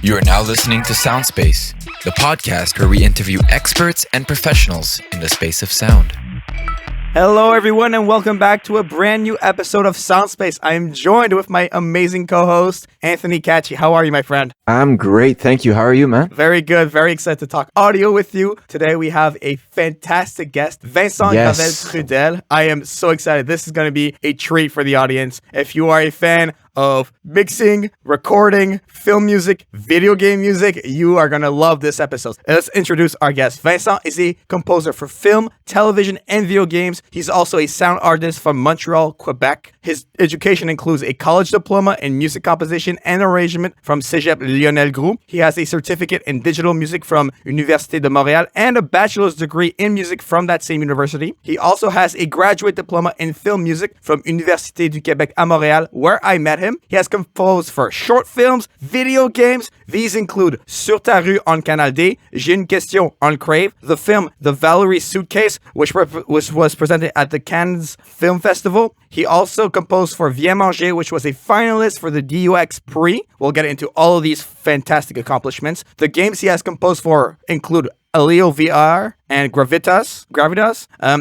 You are now listening to Soundspace, the podcast where we interview experts and professionals in the space of sound. Hello, everyone, and welcome back to a brand new episode of Soundspace. I am joined with my amazing co-host, Anthony Cacci. How are you, my friend? I'm great, thank you. How are you, man? Very good. Very excited to talk audio with you. Today, we have a fantastic guest, Vincent Gravel Trudel. I am so excited. This is going to be a treat for the audience. If you are a fan of mixing, recording, film music, video game music, you are going to love this episode. Let's introduce our guest. Vincent is a composer for film, television, and video games. He's also a sound artist from Montreal, Quebec. His education includes a college diploma in music composition and arrangement from Cégep Lionel Groux. He has a certificate in digital music from Université de Montréal and a bachelor's degree in music from that same university. He also has a graduate diploma in film music from Université du Québec à Montréal, where I met him. He has composed for short films, video games. These include Sur ta rue on Canal D, J'ai une question on Crave, the film The Valery Suitcase, which was presented at the Cannes Film Festival. He also composed for Viens Manger, which was a finalist for the DUX Prix. We'll get into all of these fantastic accomplishments. The games he has composed for include Aleo VR and Gravitas.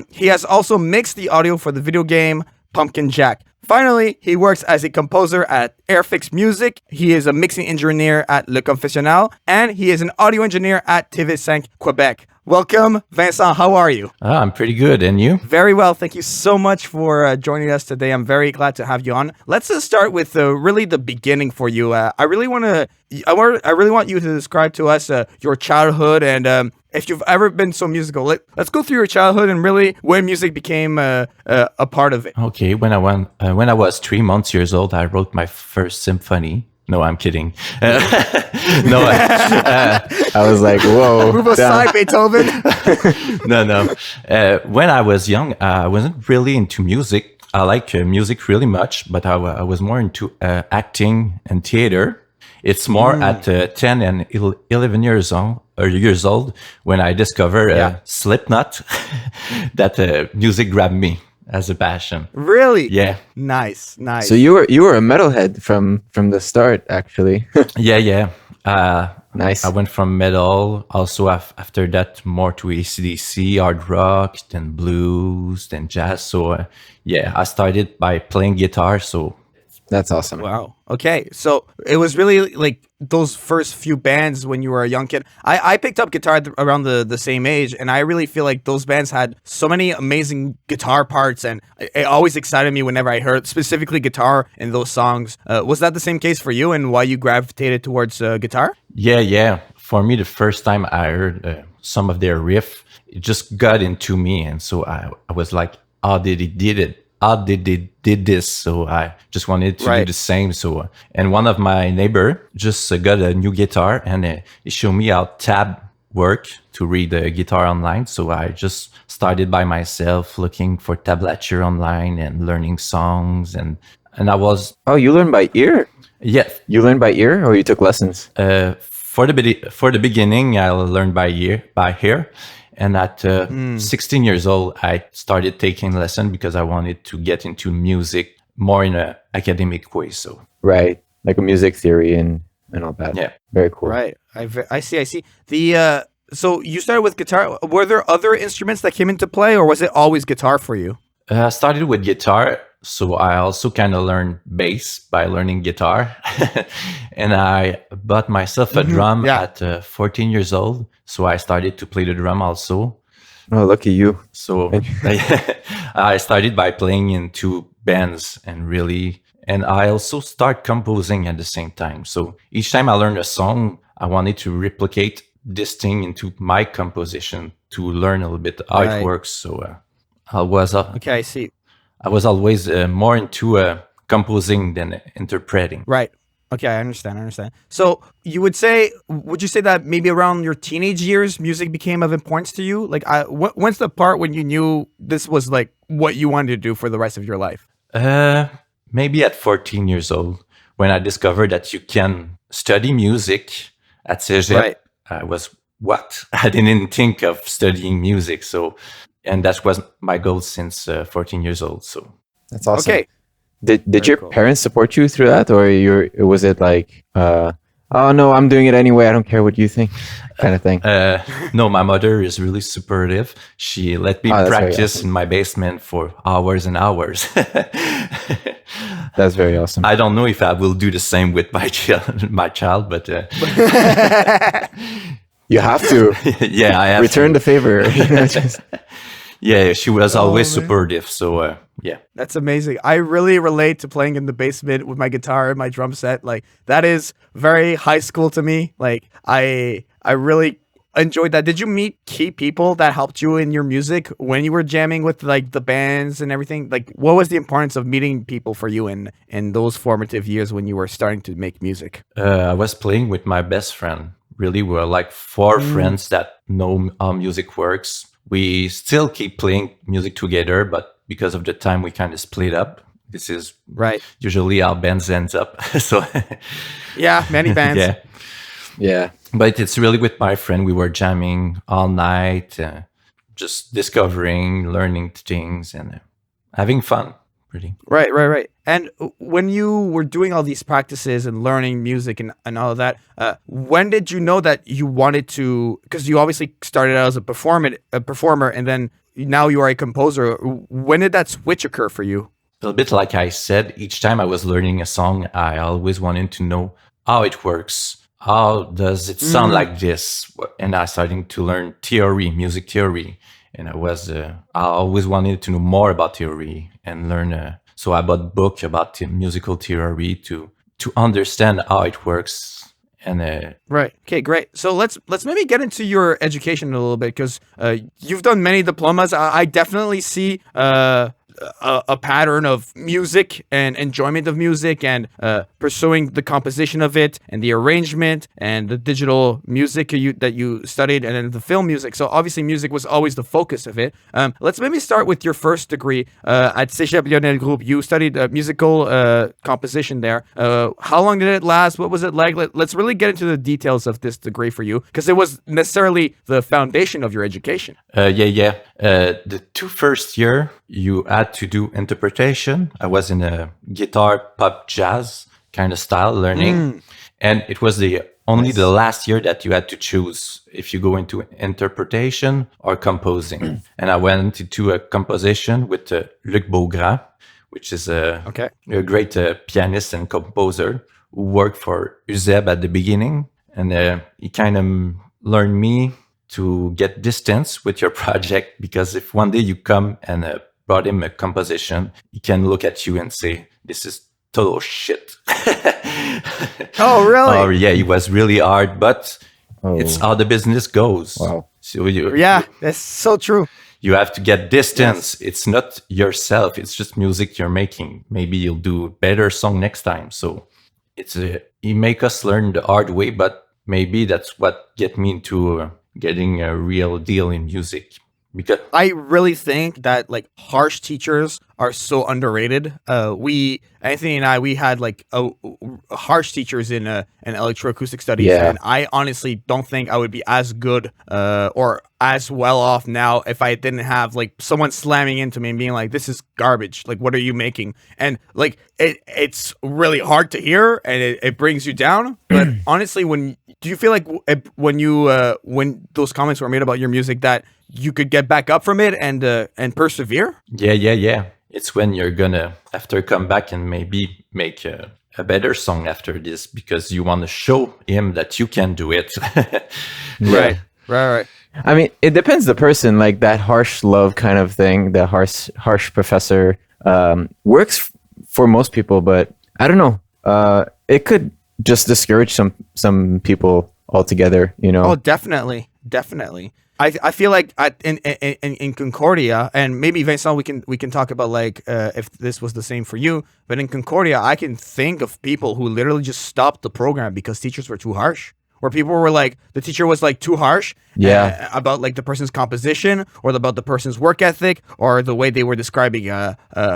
He has also mixed the audio for the video game Pumpkin Jack. Finally, he works as a composer at Airfix Music. He is a mixing engineer at Le Confessionnal, and he is an audio engineer at TV5 Quebec. Welcome, Vincent. How are you? I'm pretty good. And you? Very well. Thank you so much for joining us today. I'm very glad to have you on. Let's just start with really the beginning for you. I really want you to describe to us your childhood and if you've ever been so musical. Let's go through your childhood and really when music became a part of it. Okay. When I was 3 months old, I wrote my first symphony. No, I'm kidding. I was like, whoa. Move aside, Beethoven. No. When I was young, I wasn't really into music. I like music really much, but I was more into acting and theater. It's more at 10 and 11 years old when I discovered Slipknot that music grabbed me as a passion. Really? Yeah. Nice. So you were a metalhead from the start, actually. Yeah. Nice. I went from metal, also after that more to AC/DC, hard rock, then blues, then jazz. So I started by playing guitar. So that's awesome. Wow. Okay. So it was really like those first few bands when you were a young kid. I picked up guitar around the same age, and I really feel like those bands had so many amazing guitar parts, and it always excited me whenever I heard specifically guitar in those songs. Was that the same case for you, and why you gravitated towards guitar? Yeah. For me, the first time I heard some of their riff, it just got into me, and so I was like, how did he did it? How did they did this? So I just wanted to do the same. So and one of my neighbor just got a new guitar, and he showed me how tab work to read the guitar online. So I just started by myself looking for tablature online and learning songs, and I was you learned by ear? Yeah. You learned by ear, or you took lessons? For the beginning, I learned by ear. And at 16 years old, I started taking lessons because I wanted to get into music more in an academic way. So right, like a music theory and all that. Yeah, very cool. Right, I see. The so you started with guitar. Were there other instruments that came into play, or was it always guitar for you? I started with guitar. So I also kind of learned bass by learning guitar. And I bought myself a drum at 14 years old. So I started to play the drum also. Oh, lucky you. So I started by playing in 2 bands and I also start composing at the same time. So each time I learned a song, I wanted to replicate this thing into my composition to learn a little bit how it works. So I was... okay, I see. I was always more into composing than interpreting. Right. Okay, I understand. So would you say that maybe around your teenage years, music became of importance to you? Like, when's the part when you knew this was like what you wanted to do for the rest of your life? Maybe at 14 years old, when I discovered that you can study music at Cégep. Right. I was, what? I didn't think of studying music. So, and that was my goal since 14 years old. So that's awesome. Okay. Did your parents support you through that, or was it like oh no, I'm doing it anyway. I don't care what you think, kind of thing. No, my mother is really supportive. She let me that's very practice awesome. in my basement for hours and hours. That's very awesome. I don't know if I will do the same with my child, but You have to yeah, I have return to. the favor. Yeah, she was always man. supportive. So yeah, That's amazing. I really relate to playing in the basement with my guitar and my drum set. Like that is very high school to me. Like I really enjoyed that. Did you meet key people that helped you in your music when you were jamming with like the bands and everything? Like what was the importance of meeting people for you in those formative years when you were starting to make music? I was playing with my best friend. Really, we're like four friends that know how music works. We still keep playing music together, but because of the time, we kind of split up. This is Right. usually how bands ends up. So Yeah, many bands. yeah, Yeah. but it's really with my friend. We were jamming all night, just discovering, learning things, and having fun. Really. Right. And when you were doing all these practices and learning music and all of that, when did you know that you wanted to? Because you obviously started out as a performer, and then now you are a composer. When did that switch occur for you? A little bit like I said, each time I was learning a song, I always wanted to know how it works. How does it sound like this? And I started to learn theory, music theory. And I always wanted to know more about theory and learn. So I bought a book about musical theory to understand how it works. And Right. Okay. Great. So let's maybe get into your education a little bit because you've done many diplomas. I definitely see a pattern of music and enjoyment of music and pursuing the composition of it and the arrangement and the digital music that you studied and then the film music. So obviously music was always the focus of it. Let's maybe start with your first degree at Cégep Lionel Group. You studied musical composition there. How long did it last? What was it like? Let's really get into the details of this degree for you because it was necessarily the foundation of your education. the 2 first year, you had to do interpretation. I was in a guitar, pop, jazz kind of style learning. And it was only the last year that you had to choose if you go into interpretation or composing. And I went into a composition with Luc Beaugrand, which is a great pianist and composer who worked for UZEB at the beginning. And he kind of learned me to get distance with your project, because if one day you come and brought him a composition, he can look at you and say, this is total shit. Oh, really? Oh, yeah, it was really hard, but it's how the business goes. Wow. So Yeah, that's so true. you have to get distance. It's not yourself. It's just music you're making. Maybe you'll do a better song next time. So he make us learn the hard way, but maybe that's what get me into getting a real deal in music. Because I really think that like harsh teachers are so underrated. Anthony and I, we had like harsh teachers in electroacoustic studies, and I honestly don't think I would be as good or as well off now if I didn't have like someone slamming into me and being like, "This is garbage. Like, what are you making?" And like it's really hard to hear, and it brings you down. But honestly, do you feel like when those comments were made about your music that you could get back up from it and persevere? Yeah. It's when you're gonna after come back and maybe make a better song after this, because you want to show him that you can do it. Right. I mean, it depends the person. Like that harsh love kind of thing, the harsh professor works for most people, but I don't know. It could just discourage some people altogether. You know? Oh, definitely. I feel like in Concordia, and maybe Vincent, we can talk about like if this was the same for you. But in Concordia, I can think of people who literally just stopped the program because teachers were too harsh, where people were like, the teacher was like too harsh about like the person's composition or about the person's work ethic or the way they were describing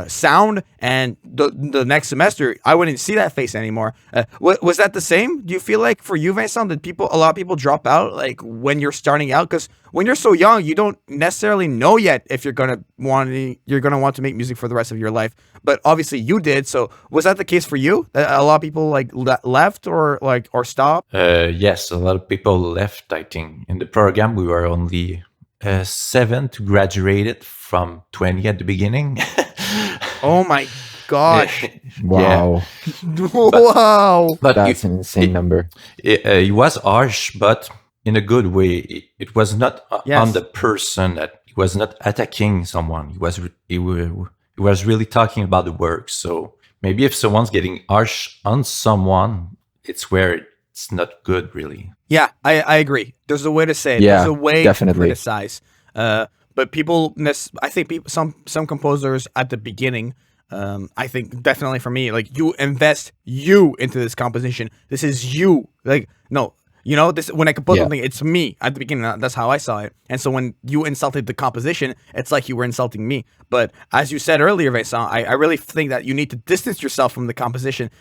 sound. And the next semester, I wouldn't see that face anymore. Was that the same? Do you feel like for you, Vincent, that a lot of people drop out like when you're starting out? Because when you're so young, you don't necessarily know yet if you're gonna want to make music for the rest of your life. But obviously you did. So was that the case for you? A lot of people like left or stopped? Yes, a lot of people left. I think in the program we were only 7 to graduate it from 20 at the beginning. Oh my gosh! Wow. Wow! But that's an insane number. It was harsh, but in a good way. It was not on the person, that he was not attacking someone. He was really talking about the work. So maybe if someone's getting harsh on someone, it's where it's not good, really. Yeah, I agree. There's a way to say it. Yeah, there's a way definitely. to criticize. But people, I think some composers at the beginning, I think definitely for me, like you invest into this composition. This is you. Like, no. You know, this when I compose something, it's me at the beginning. That's how I saw it. And so when you insulted the composition, it's like you were insulting me. But as you said earlier, Vincent, I really think that you need to distance yourself from the composition.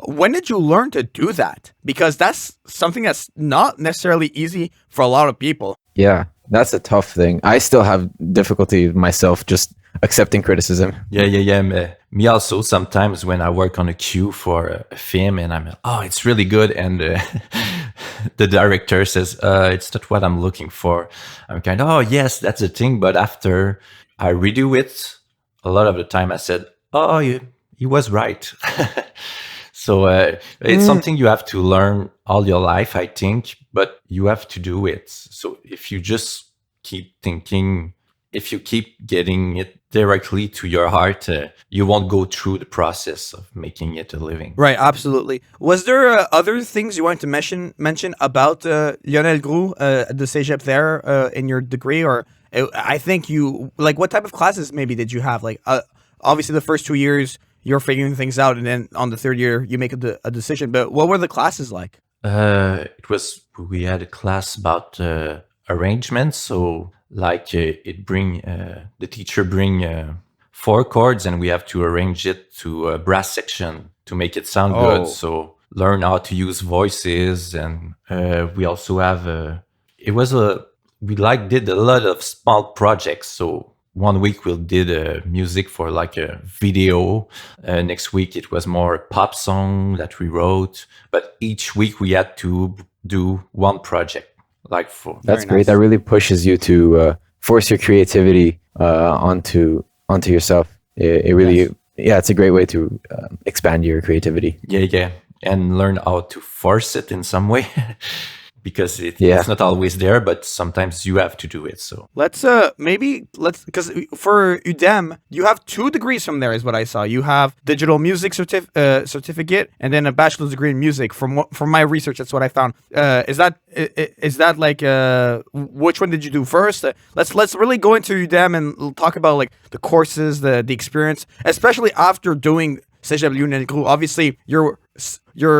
When did you learn to do that? Because that's something that's not necessarily easy for a lot of people. Yeah, that's a tough thing. I still have difficulty myself just accepting criticism. Yeah. Me also, sometimes when I work on a cue for a film and I'm, it's really good. And the director says, it's not what I'm looking for. I'm kind of, yes, that's the thing. But after I redo it, a lot of the time I said, he was right. So it's something you have to learn all your life, I think, but you have to do it. So if you just keep thinking, if you keep getting it directly to your heart, you won't go through the process of making it a living. Right, absolutely. Was there other things you wanted to mention about Lionel Groux, the cégep there in your degree? Or I think you, like, what type of classes maybe did you have? Like, obviously the first 2 years, you're figuring things out, and then on the third year, you make a decision. But what were the classes like? We had a class about arrangements. So like the teacher bring 4 chords and we have to arrange it to a brass section to make it sound good. So learn how to use voices. And we also have did a lot of small projects. So one week we did music for like a video. Next week it was more pop song that we wrote. But each week we had to do one project. That's great. Nice. That really pushes you to force your creativity onto yourself. It really, it's a great way to expand your creativity. Yeah, and learn how to force it in some way. Because it's not always there, but sometimes you have to do it. So let's because for UDEM, you have 2 degrees from there, is what I saw. You have digital music certificate and then a bachelor's degree in music. From my research, that's what I found. Is that like which one did you do first? Let's really go into UDEM and talk about like the courses, the experience, especially after doing Cégep Lionel Groux. Obviously, you're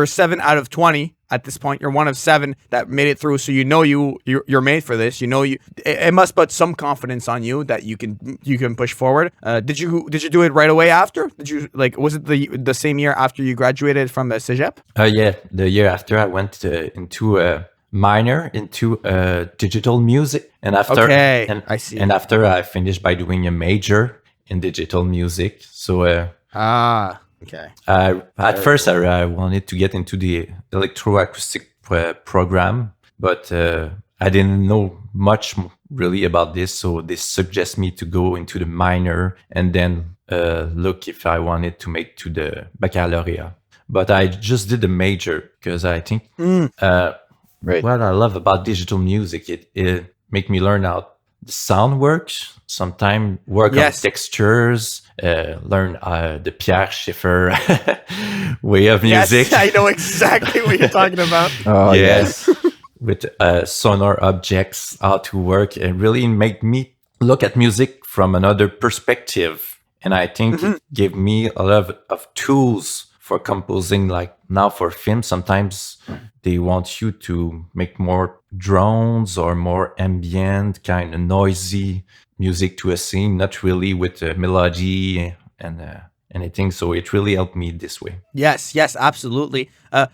7 out of 20 at this point. You're one of 7 that made it through. So you're made for this. It must put some confidence on you that you can push forward. Did you do it right away after? Did you was it the same year after you graduated from Cégep? Yeah, the year after I went into a minor into digital music, and after I see. And after I finished by doing a major in digital music. So okay. At first, I wanted to get into the electroacoustic program, but I didn't know much really about this. So they suggest me to go into the minor and then look if I wanted to make to the baccalaureate. But I just did the major because I think what I love about digital music, it make me learn how the sound works. Sometimes work on textures, learn the Pierre Schaeffer way of music. Yes, I know exactly what you're talking about. Oh, yes. With sonor objects, how to work, and really make me look at music from another perspective. And I think it gave me a lot of tools for composing, like now for film, sometimes they want you to make more drones or more ambient, kind of noisy music to a scene, not really with a melody and anything. So it really helped me this way. Yes, absolutely.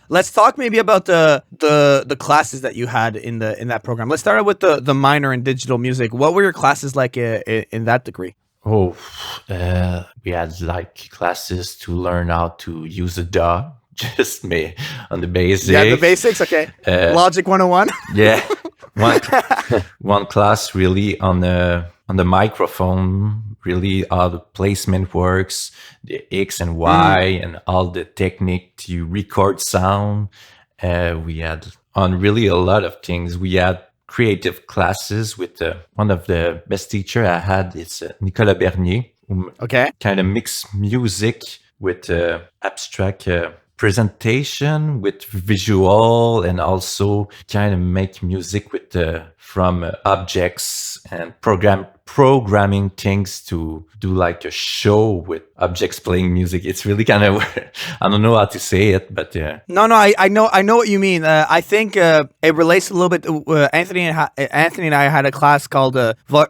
Let's talk maybe about the classes that you had in that program. Let's start out with the minor in digital music. What were your classes like in that degree? Oh, we had like classes to learn how to use a DAW, just me on the basics. Yeah, the basics. Okay, Logic 101. Yeah, one class really on the microphone, really how the placement works, the X and Y, and all the technique to record sound. We had on really a lot of things. We had creative classes with one of the best teacher I had. It's Nicolas Bernier, who kind of mix music with abstract presentation with visual, and also kind of make music with from objects and programming things to do like a show with objects playing music. It's really kind of I don't know how to say it, but No, I know what you mean. I think it relates a little bit. Anthony and I had a class called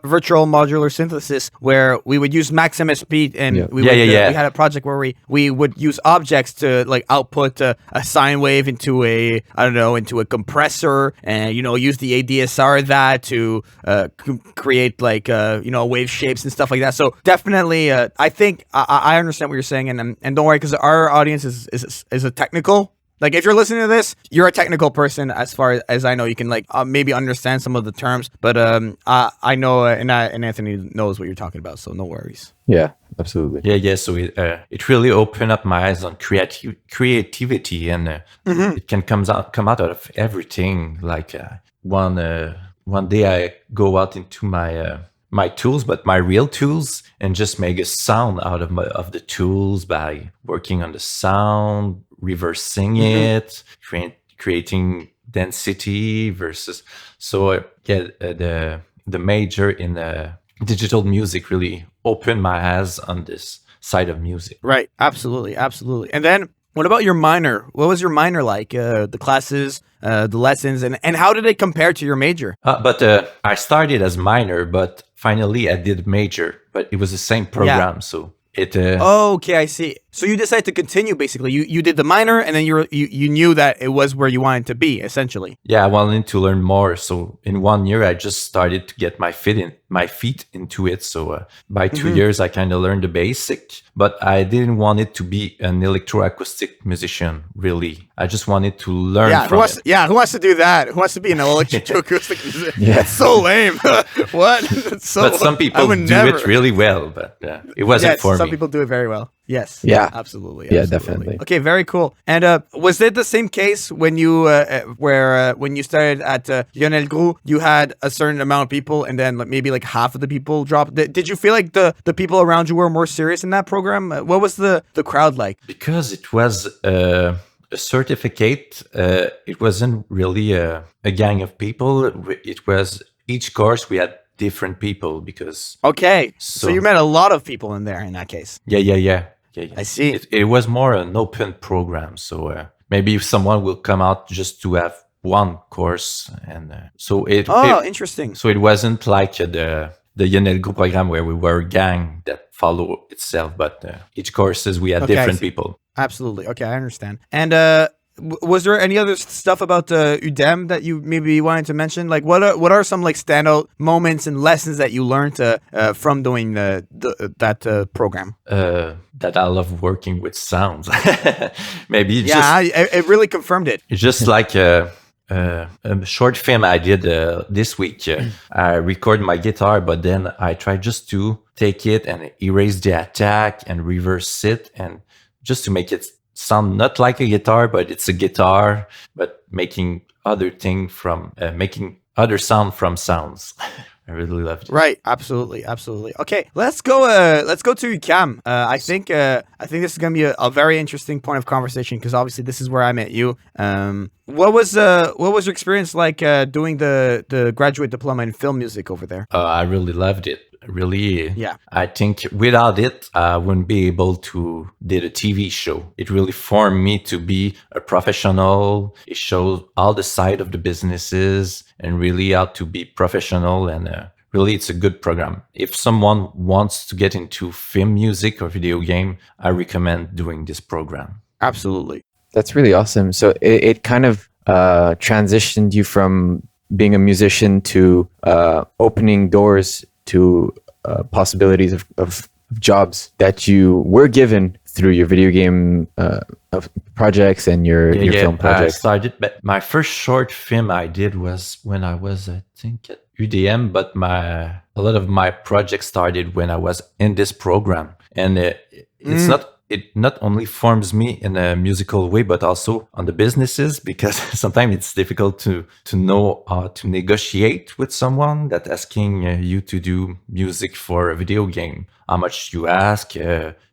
Virtual Modular Synthesis, where we would use Max MSP, and we had a project where we would use objects to like output a sine wave into a compressor, and use the ADSR that to create like wave shapes and stuff like that. So definitely, I think I understand what you're saying, and don't worry, because our audience is a technical. Like, if you're listening to this, you're a technical person. As far as I know, you can like maybe understand some of the terms, but I know, and Anthony knows what you're talking about, so no worries. Yeah, absolutely. Yeah. So it really opened up my eyes on creativity, and it can come out of everything. Like one day I go out into my tools, but my real tools, and just make a sound out of the tools by working on the sound, reversing it, creating density versus. So the major in digital music really opened my eyes on this side of music. Right. Absolutely. And then, what about your minor? What was your minor like? The classes, the lessons, and how did it compare to your major? But I started as minor, but finally I did major. But it was the same program, so it. Okay, I see. So you decided to continue. Basically, you did the minor, and then you knew that it was where you wanted to be. Essentially. Yeah, I wanted to learn more. So in 1 year, I just started to get my feet into it. So by 2 years, I kind of learned the basic. But I didn't want it to be an electroacoustic musician. Really, I just wanted to learn. Who wants to do that? Who wants to be an electroacoustic musician? Yeah, it's so lame. What? But some people do it really well. But it wasn't for me. Some people do it very well. Yes. Yeah. Absolutely. Yeah, definitely. Okay, very cool. And was it the same case when you when you started at Lionel Groux? You had a certain amount of people, and then maybe like half of the people dropped. Did you feel like the people around you were more serious in that program? What was the crowd like? Because it was a certificate. It wasn't really a gang of people. It was each course we had different people because. Okay, so you met a lot of people in there in that case. Yeah. I see. It was more an open program, so maybe if someone will come out just to have one course, and so it. Interesting. So it wasn't like the Lionel Groux program where we were a gang that follow itself, but each courses we had different people. Absolutely. Okay, I understand. And was there any other stuff about UDEM that you maybe wanted to mention? Like, what are some like standout moments and lessons that you learned from doing that program? That I love working with sounds. Maybe. It really confirmed it. It's just like a short film I did this week. I record my guitar, but then I try just to take it and erase the attack and reverse it, and just to make it sound not like a guitar, but it's a guitar, but making other sound from sounds. I really loved it. Right, absolutely. Okay, let's go to Cam. I think this is gonna be a very interesting point of conversation, because obviously this is where I met you. What was your experience like doing the graduate diploma in film music over there? I really loved it. really, Yeah. I think without it, I wouldn't be able to did a TV show. It really formed me to be a professional. It shows all the side of the businesses and really how to be professional. And really, it's a good program. If someone wants to get into film music or video game, I recommend doing this program. Absolutely. That's really awesome. So it kind of transitioned you from being a musician to opening doors to possibilities of jobs that you were given through your video game of projects and your film projects. I started, but my first short film I did was when I was, I think, at UDM, but a lot of my projects started when I was in this program. And it not only forms me in a musical way, but also on the businesses, because sometimes it's difficult to know how to negotiate with someone that asking you to do music for a video game. How much you ask,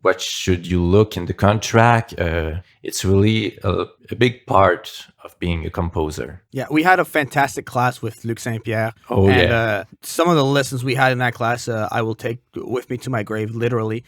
what should you look in the contract. It's really a big part of being a composer. Yeah, we had a fantastic class with Luc Saint-Pierre. Oh, and, yeah. Some of the lessons we had in that class, I will take with me to my grave, literally.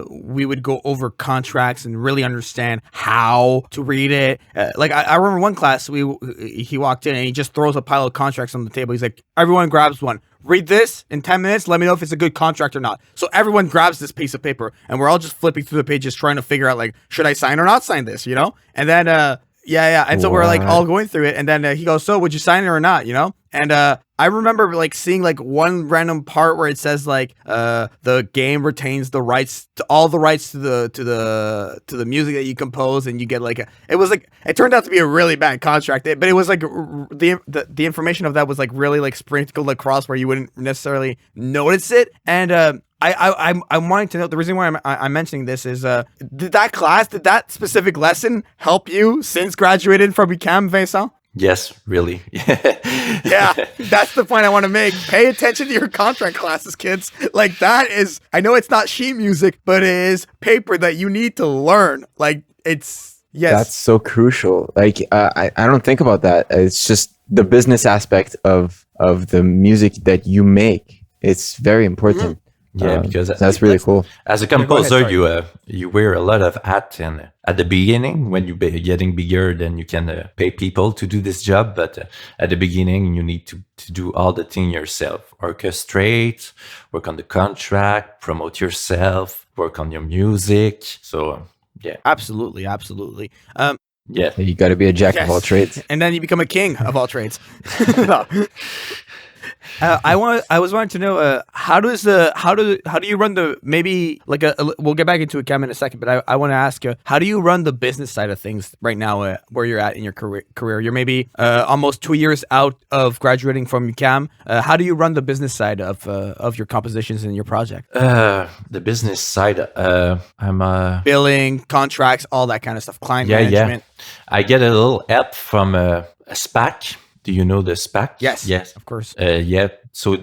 We would go over contracts and really understand how to read it. I remember one class, he walked in and he just throws a pile of contracts on the table. He's like, everyone grabs one. Read this in 10 minutes. Let me know if it's a good contract or not. So everyone grabs this piece of paper and we're all just flipping through the pages trying to figure out, like, should I sign or not sign this, you know? And then, yeah. And so we're like all going through it. And then he goes, so would you sign it or not, you know? And I remember like seeing like one random part where it says like the game retains the rights to the music that you compose, and you get like it turned out to be a really bad contract, but it was like the information of that was like really like sprinkled across where you wouldn't necessarily notice it. And I'm wanting to know, the reason why I'm mentioning this is did that specific lesson help you since graduated from UQAM, Vincent? Yes, really. Yeah, that's the point I want to make. Pay attention to your contract classes, kids. Like, that is, I know it's not sheet music, but it is paper that you need to learn. Like, it's, yes. That's so crucial. Like, I don't think about that. It's just the business aspect of the music that you make. It's very important. Mm-hmm. Yeah, because that's really cool. As a composer, you wear a lot of hats, and at the beginning, when you're getting bigger, then you can pay people to do this job. But at the beginning, you need to do all the thing yourself: orchestrate, work on the contract, promote yourself, work on your music. So yeah, absolutely. Yeah, you got to be a jack of all trades, and then you become a king of all trades. No. I was wanting to know how do you run the, maybe like we'll get back into UQAM in a second, but I want to ask you, how do you run the business side of things right now, where you're at in your career? You're maybe almost 2 years out of graduating from UQAM. How do you run the business side of your compositions and your project? The business side, I'm billing, contracts, all that kind of stuff, client management. Yeah. I get a little help from a SPAC. Do you know the SPAC? Yes, of course. Yeah. So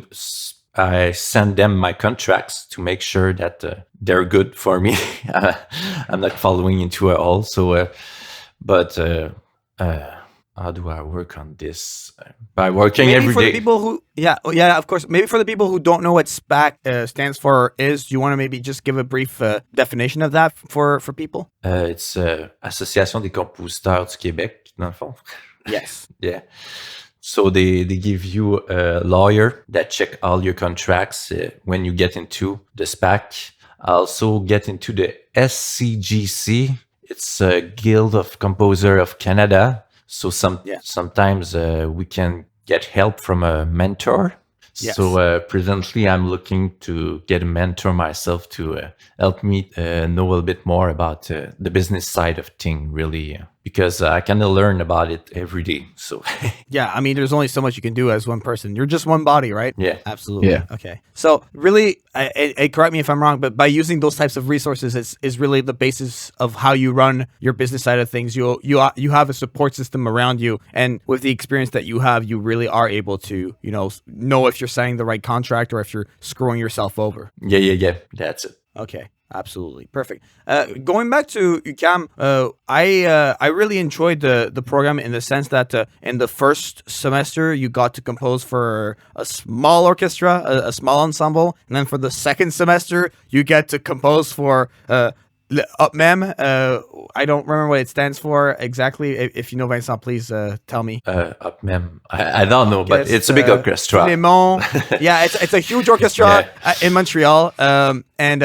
I send them my contracts to make sure that they're good for me. I'm not following into a hole. So, but how do I work on this? By working every day. People who, yeah, of course. Maybe for the people who don't know what SPAC stands for or is, do you want to maybe just give a brief definition of that for people? It's Association des compositeurs du Québec, dans le fond. Yes. Yeah. So they give you a lawyer that check all your contracts when you get into the SPAC. I also get into the SCGC. It's a Guild of Composer of Canada. So sometimes we can get help from a mentor. Yes. So presently I'm looking to get a mentor myself to help me know a little bit more about the business side of thing, really. Because I kind of learn about it every day. So yeah, I mean, there's only so much you can do as one person. You're just one body, right? Yeah, absolutely. Yeah. Okay. So really, correct me if I'm wrong, but by using those types of resources is really the basis of how you run your business side of things. You have a support system around you, and with the experience that you have, you really are able to know if you're signing the right contract or if you're screwing yourself over. Yeah. That's it. Okay. Absolutely perfect. Going back to UQAM, I really enjoyed the program in the sense that in the first semester you got to compose for a small orchestra, a small ensemble, and then for the second semester you get to compose for le UPMEM. I don't remember what it stands for exactly. If you know, Vincent, please tell me. Up, ma'am. I don't know, but it's a big orchestra. Yeah, it's a huge orchestra in Montreal. And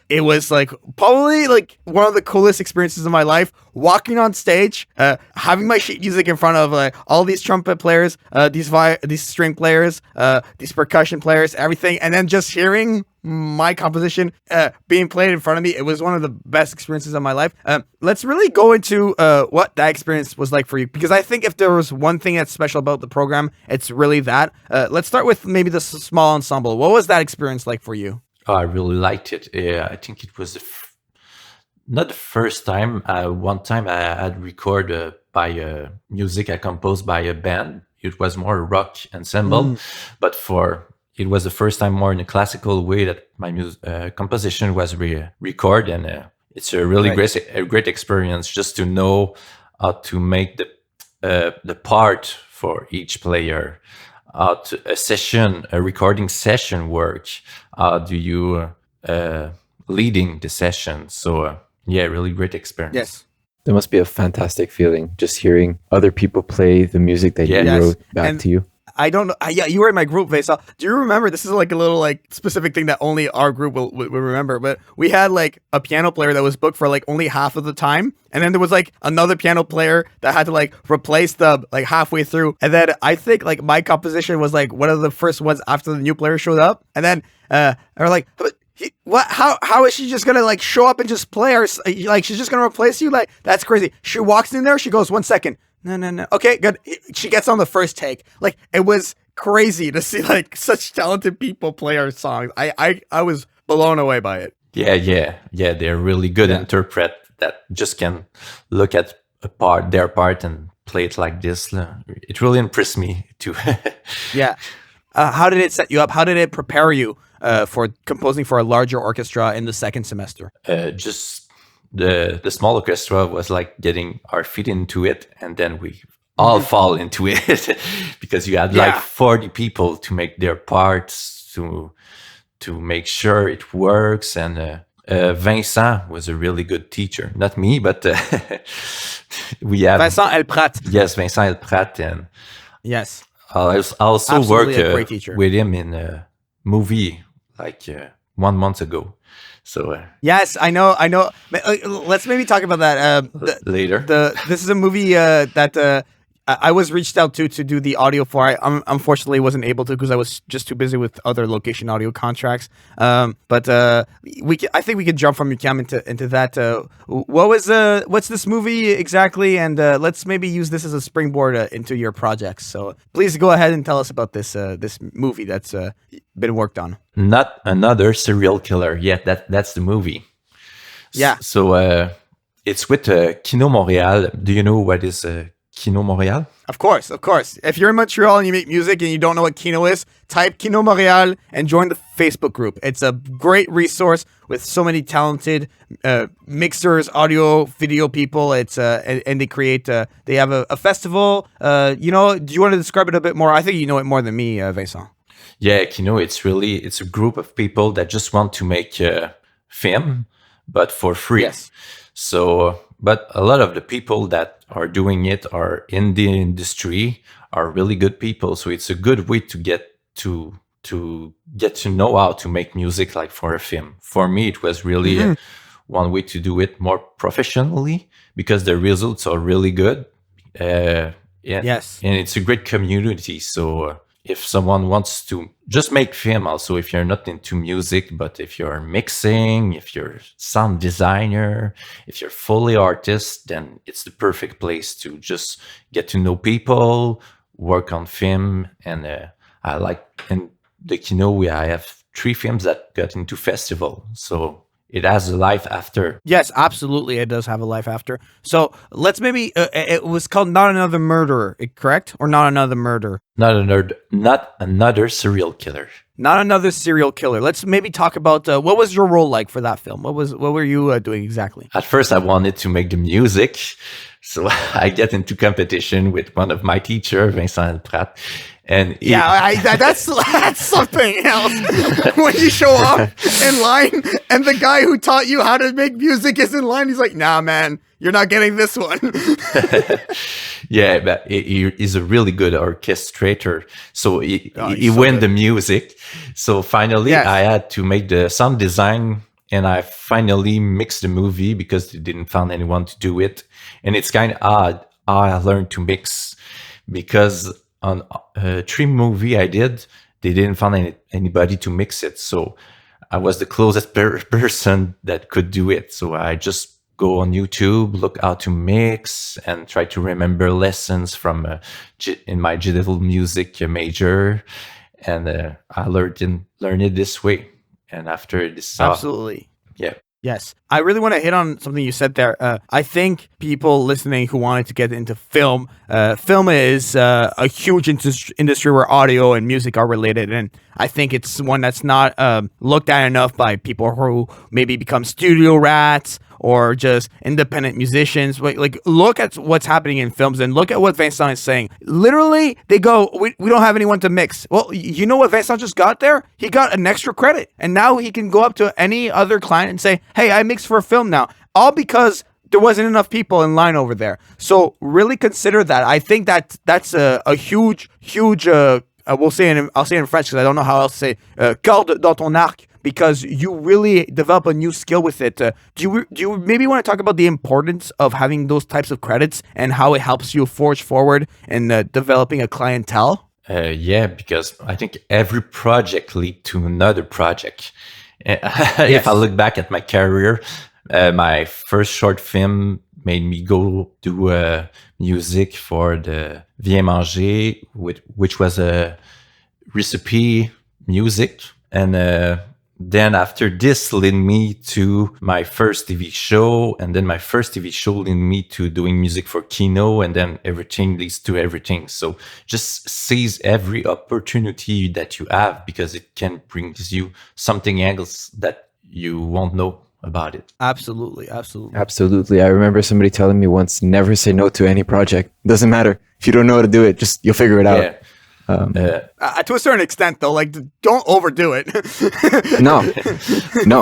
it was like probably like one of the coolest experiences of my life. Walking on stage, having my sheet music in front of all these trumpet players, these string players, these percussion players, everything, and then just hearing my composition being played in front of me. It was one of the best experiences of my life. Let's really go into what that experience was like for you, because I think if there was one thing that's special about the program, it's really that. Let's start with maybe the small ensemble. What was that experience like for you? Oh, I really liked it. Yeah, I think it was not the first time. One time I had recorded by music I composed by a band. It was more rock ensemble, but it was the first time more in a classical way that my composition was recorded, and it's a really great experience just to know how to make the part for each player, how a recording session work, how do you leading the session. So yeah, really great experience. Yes. There must be a fantastic feeling just hearing other people play the music that you wrote back to you. I don't know. Yeah, you were in my group, Vincent. Do you remember? This is like a little like specific thing that only our group will remember. But we had like a piano player that was booked for like only half of the time, and then there was like another piano player that had to like replace them like halfway through. And then I think like my composition was like one of the first ones after the new player showed up. And then we're like, what? How is she just gonna like show up and just play? Or like she's just gonna replace you? Like that's crazy. She walks in there. She goes, 1 second. No. Okay, good. She gets on the first take. Like it was crazy to see like such talented people play our songs. I was blown away by it. Yeah. They're really good interpret that just can look at their part and play it like this. It really impressed me too. Yeah. How did it set you up? How did it prepare you for composing for a larger orchestra in the second semester? Just the small orchestra was like getting our feet into it, and then we all fall into it because you had like 40 people to make their parts to make sure it works. And Vincent was a really good teacher, not me, but we have Vincent Elprat. Yes, Vincent Elprat, and yes, I also worked with him in a movie like 1 month ago. So yes, I know. Let's maybe talk about that later. This is a movie that I was reached out to do the audio for. I unfortunately wasn't able to because I was just too busy with other location audio contracts. But I think we could jump from UQAM into that. What's this movie exactly? And let's maybe use this as a springboard into your projects. So please go ahead and tell us about this movie that's been worked on. Not another serial killer yet. That's the movie. Yeah. So it's with Kino Montréal. Do you know what is Kino Montréal? Of course. If you're in Montreal and you make music and you don't know what Kino is, type Kino Montréal and join the Facebook group. It's a great resource with so many talented mixers, audio, video people. It's and they create. They have a festival. Do you want to describe it a bit more? I think you know it more than me, Vincent. Yeah, Kino. It's a group of people that just want to make film, but for free. Yes. So, but a lot of the people that are doing it are in the industry, are really good people. So it's a good way to get to know how to make music like for a film. For me, it was really one way to do it more professionally because the results are really good. Yes. And it's a great community. So if someone wants to just make film, also if you're not into music, but if you're mixing, if you're sound designer, if you're Foley artist, then it's the perfect place to just get to know people, work on film. And in the Kino, I have 3 films that got into festival. So it has a life after. Yes, absolutely. It does have a life after. So let's maybe, it was called Not Another Murderer, correct? Or Not Another Murder? Not another serial killer. Not Another Serial Killer. Let's maybe talk about what was your role like for that film? What were you doing exactly? At first, I wanted to make the music. So I get into competition with one of my teacher, Vincent Gravel Trudel. And that's something else. When you show up in line and the guy who taught you how to make music is in line, he's like, nah, man, you're not getting this one. Yeah, but he's a really good orchestrator. So he won the music. So finally, I had to make the sound design, and I finally mixed the movie because they didn't find anyone to do it. And it's kind of odd how I learned to mix, because on 3 movie I did, they didn't find anybody to mix it. So I was the closest person that could do it. So I just go on YouTube, look how to mix, and try to remember lessons from in my digital music major. And I learned it this way. And after this, absolutely, yeah. Yes. I really want to hit on something you said there. I think people listening who wanted to get into film, film is a huge industry where audio and music are related. And I think it's one that's not looked at enough by people who maybe become studio rats or just independent musicians. Like, look at what's happening in films and look at what Vincent is saying. Literally, they go, we don't have anyone to mix. Well, you know what Vincent just got there? He got an extra credit. And now he can go up to any other client and say, hey, I mixed for a film now. All because there wasn't enough people in line over there. So really consider that. I think that's a huge, I'll say it in French because I don't know how else to say, corde dans ton arc, because you really develop a new skill with it. Do you maybe want to talk about the importance of having those types of credits and how it helps you forge forward in developing a clientele? Yeah, because I think every project leads to another project. If I look back at my career, my first short film made me go do music for the Viens Manger, which was a recipe music. And then after this led me to my first TV show, and then my first TV show led me to doing music for Kino, and then everything leads to everything. So just seize every opportunity that you have, because it can bring you something else that you won't know about it. Absolutely. I remember somebody telling me once, never say no to any project. Doesn't matter. If you don't know how to do it, you'll figure it out. To a certain extent, though, like, don't overdo it. No.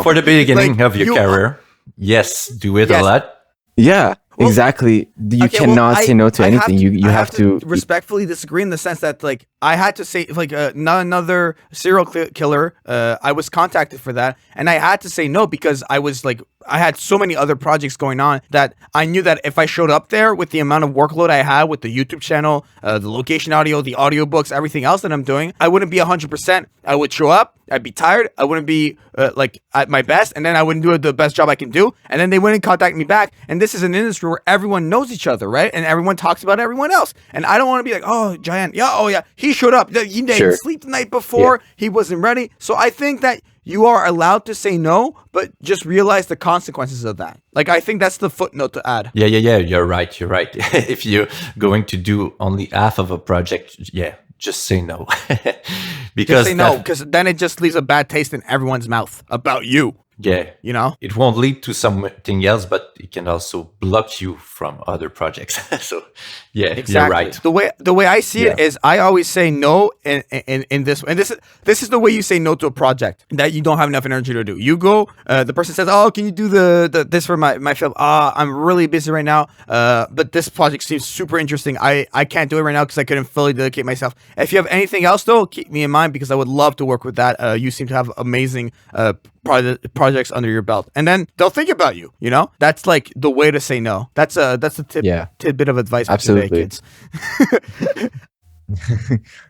For the beginning of your career, yes, do it a lot. Yeah, exactly. You cannot say no to anything. You have to respectfully disagree in the sense that, like, I had to say, like, Not Another Serial Killer. I was contacted for that, and I had to say no because I was like, I had so many other projects going on that I knew that if I showed up there with the amount of workload I had with the YouTube channel, the location audio, the audiobooks, everything else that I'm doing, I wouldn't be 100%. I would show up, I'd be tired, I wouldn't be like at my best, and then I wouldn't do the best job I can do, and then they wouldn't contact me back. And this is an industry where everyone knows each other, right? And everyone talks about everyone else. And I don't want to be like, oh, Jaian, he showed up. He didn't sleep the night before. Yeah. He wasn't ready. So I think that you are allowed to say no, but just realize the consequences of that. Like, I think that's the footnote to add. Yeah. You're right. If you're going to do only half of a project, just say no. Because then it just leaves a bad taste in everyone's mouth about you. Yeah. You know? It won't lead to something else, but it can also block you from other projects. So, exactly. You're right. The way I see it is I always say no in this. And this is the way you say no to a project that you don't have enough energy to do. You go, the person says, oh, can you do this for my film? I'm really busy right now. But this project seems super interesting. I can't do it right now because I couldn't fully dedicate myself. If you have anything else, though, keep me in mind because I would love to work with that. You seem to have amazing projects under your belt, and then they'll think about you. You know, that's like the way to say no. That's a tidbit of advice for today, kids.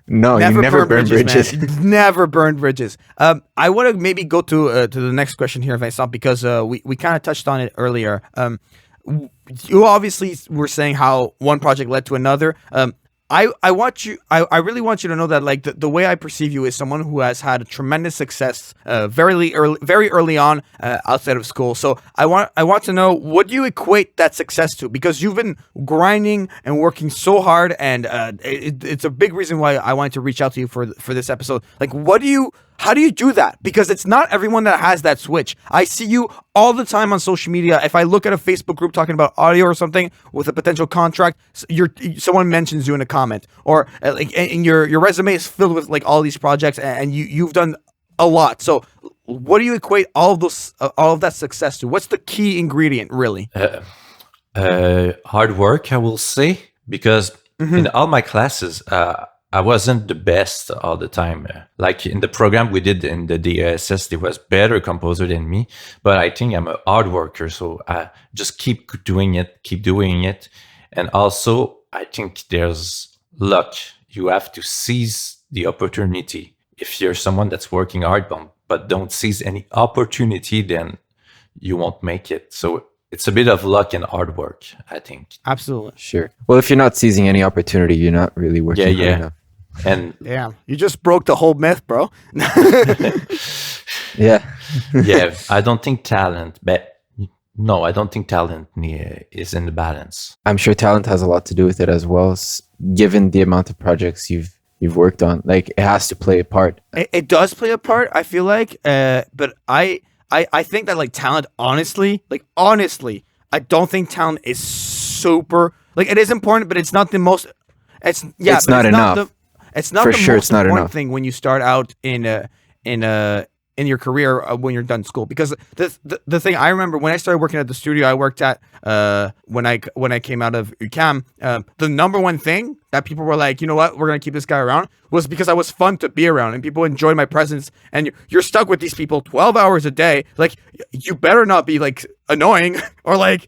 No, you never burn bridges. Never burn bridges. I want to maybe go to the next question here, Vincent, because we kind of touched on it earlier. You obviously were saying how one project led to another. I want you. I really want you to know that like the way I perceive you is someone who has had tremendous success very early on outside of school. So I want to know, what do you equate that success to? Because you've been grinding and working so hard, and it's a big reason why I wanted to reach out to you for this episode. Like, how do you do that? Because it's not everyone that has that switch. I see you all the time on social media. If I look at a Facebook group talking about audio or something with a potential contract, someone mentions you in a comment, or like, and your resume is filled with like all these projects, and you've done a lot. So, what do you equate all of that success to? What's the key ingredient, really? Hard work, I will say, because in all my classes, I wasn't the best all the time. Like in the program we did in the DSS, there was better composer than me, but I think I'm a hard worker. So I just keep doing it. And also I think there's luck. You have to seize the opportunity. If you're someone that's working hard, but don't seize any opportunity, then you won't make it. So it's a bit of luck and hard work, I think. Absolutely. Sure. Well, if you're not seizing any opportunity, you're not really working hard enough. And damn, you just broke the whole myth, bro. Yeah. Yeah, I don't think talent is in the balance. I'm sure talent has a lot to do with it as well, given the amount of projects you've worked on. Like, it has to play a part. It does play a part, I feel like, but I think that like talent, honestly, I don't think talent is super, like, it is important, but it's not the most. It's not enough. It's not For the sure, most it's not important enough. thing when you start out in your career when you're done school. Because the thing I remember when I started working at the studio I worked at when I came out of UQAM, the number one thing that people were like, you know what, we're gonna keep this guy around, was because I was fun to be around and people enjoyed my presence. And you're stuck with these people 12 hours a day. Like, you better not be like annoying or like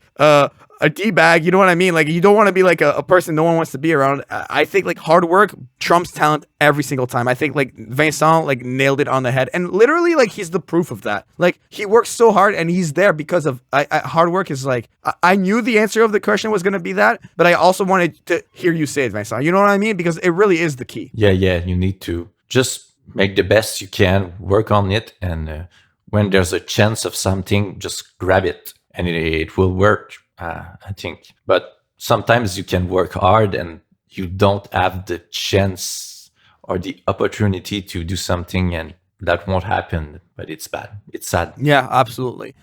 a D-bag, you know what I mean? Like, you don't want to be like a person no one wants to be around. I think like hard work trumps talent every single time. I think like Vincent like nailed it on the head, and literally like he's the proof of that. Like, he works so hard and he's there because of hard work. Is like, I knew the answer of the question was going to be that, but I also wanted to hear you say it, Vincent. You know what I mean? Because it really is the key. Yeah, you need to just make the best you can, work on it, and when there's a chance of something, just grab it, and it will work. I think, but sometimes you can work hard and you don't have the chance or the opportunity to do something, and that won't happen. But it's bad. It's sad. Yeah, absolutely.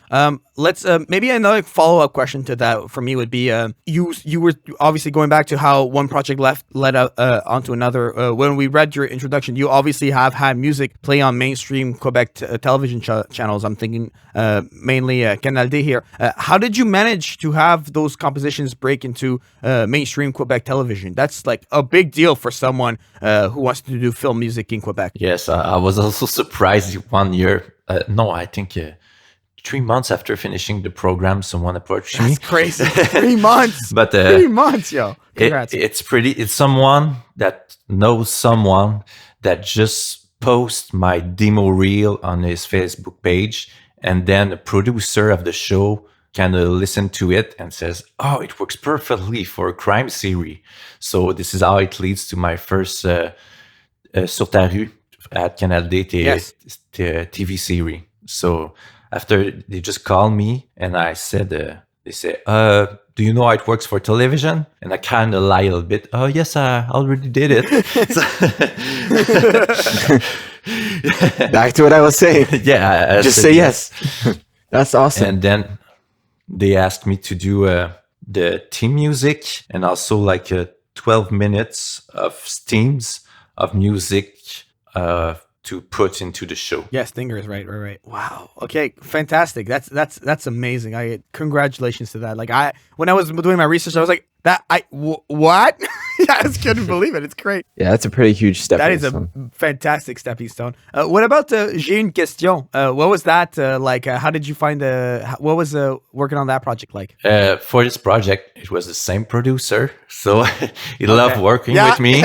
Let's maybe another follow-up question to that for me would be, you were obviously going back to how one project led onto another. When we read your introduction, you obviously have had music play on mainstream Quebec television channels. I'm thinking mainly Canal D here. How did you manage to have those compositions break into mainstream Quebec television? That's like a big deal for someone who wants to do film music in Quebec. Yes, I was also surprised 1 year. I think 3 months after finishing the program, someone approached me. That's crazy. 3 months. But 3 months, yo. Congrats. It's someone that knows someone that just post my demo reel on his Facebook page, and then the producer of the show kind of listen to it and says, oh, it works perfectly for a crime series. So this is how it leads to my first Sur ta rue at Canal D TV series. So after, they just called me and I said, they say, do you know how it works for television? And I kind of lie a little bit. Oh, yes, I already did it. Back to what I was saying. Yeah. Just say yes. That's awesome. And then they asked me to do the theme music and also like 12 minutes of steams of music to put into the show. Yes, stingers, right. Wow. Okay, fantastic. That's amazing. Congratulations to that. Like, when I was doing my research, I was like, what? I just couldn't believe it. It's great. Yeah, that's a pretty huge step. That is a fantastic stepping stone. What about J'ai une question? What was that like? How did you find what was working on that project like? For this project, it was the same producer, so he loved working with me.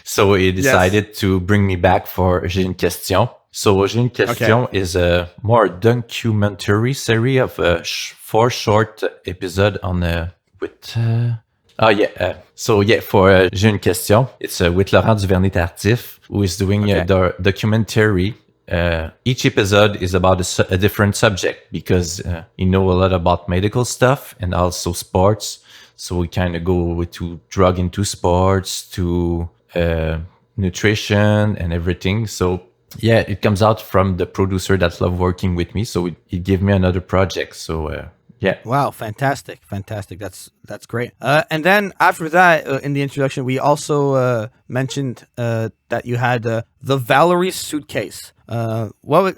So he decided to bring me back for J'ai une question. So J'ai une question is a more documentary series of 4 short episodes on with Oh yeah. For J'ai une question. It's with Laurent Duvernay-Tardif, who is doing the documentary. Each episode is about a different subject because he know a lot about medical stuff and also sports. So we kind of go to drug into sports, to nutrition and everything. So yeah, it comes out from the producer that love working with me. So he gave me another project. So yeah. Wow, fantastic. That's great. And then after that, in the introduction, we also mentioned that you had the Valery Suitcase. What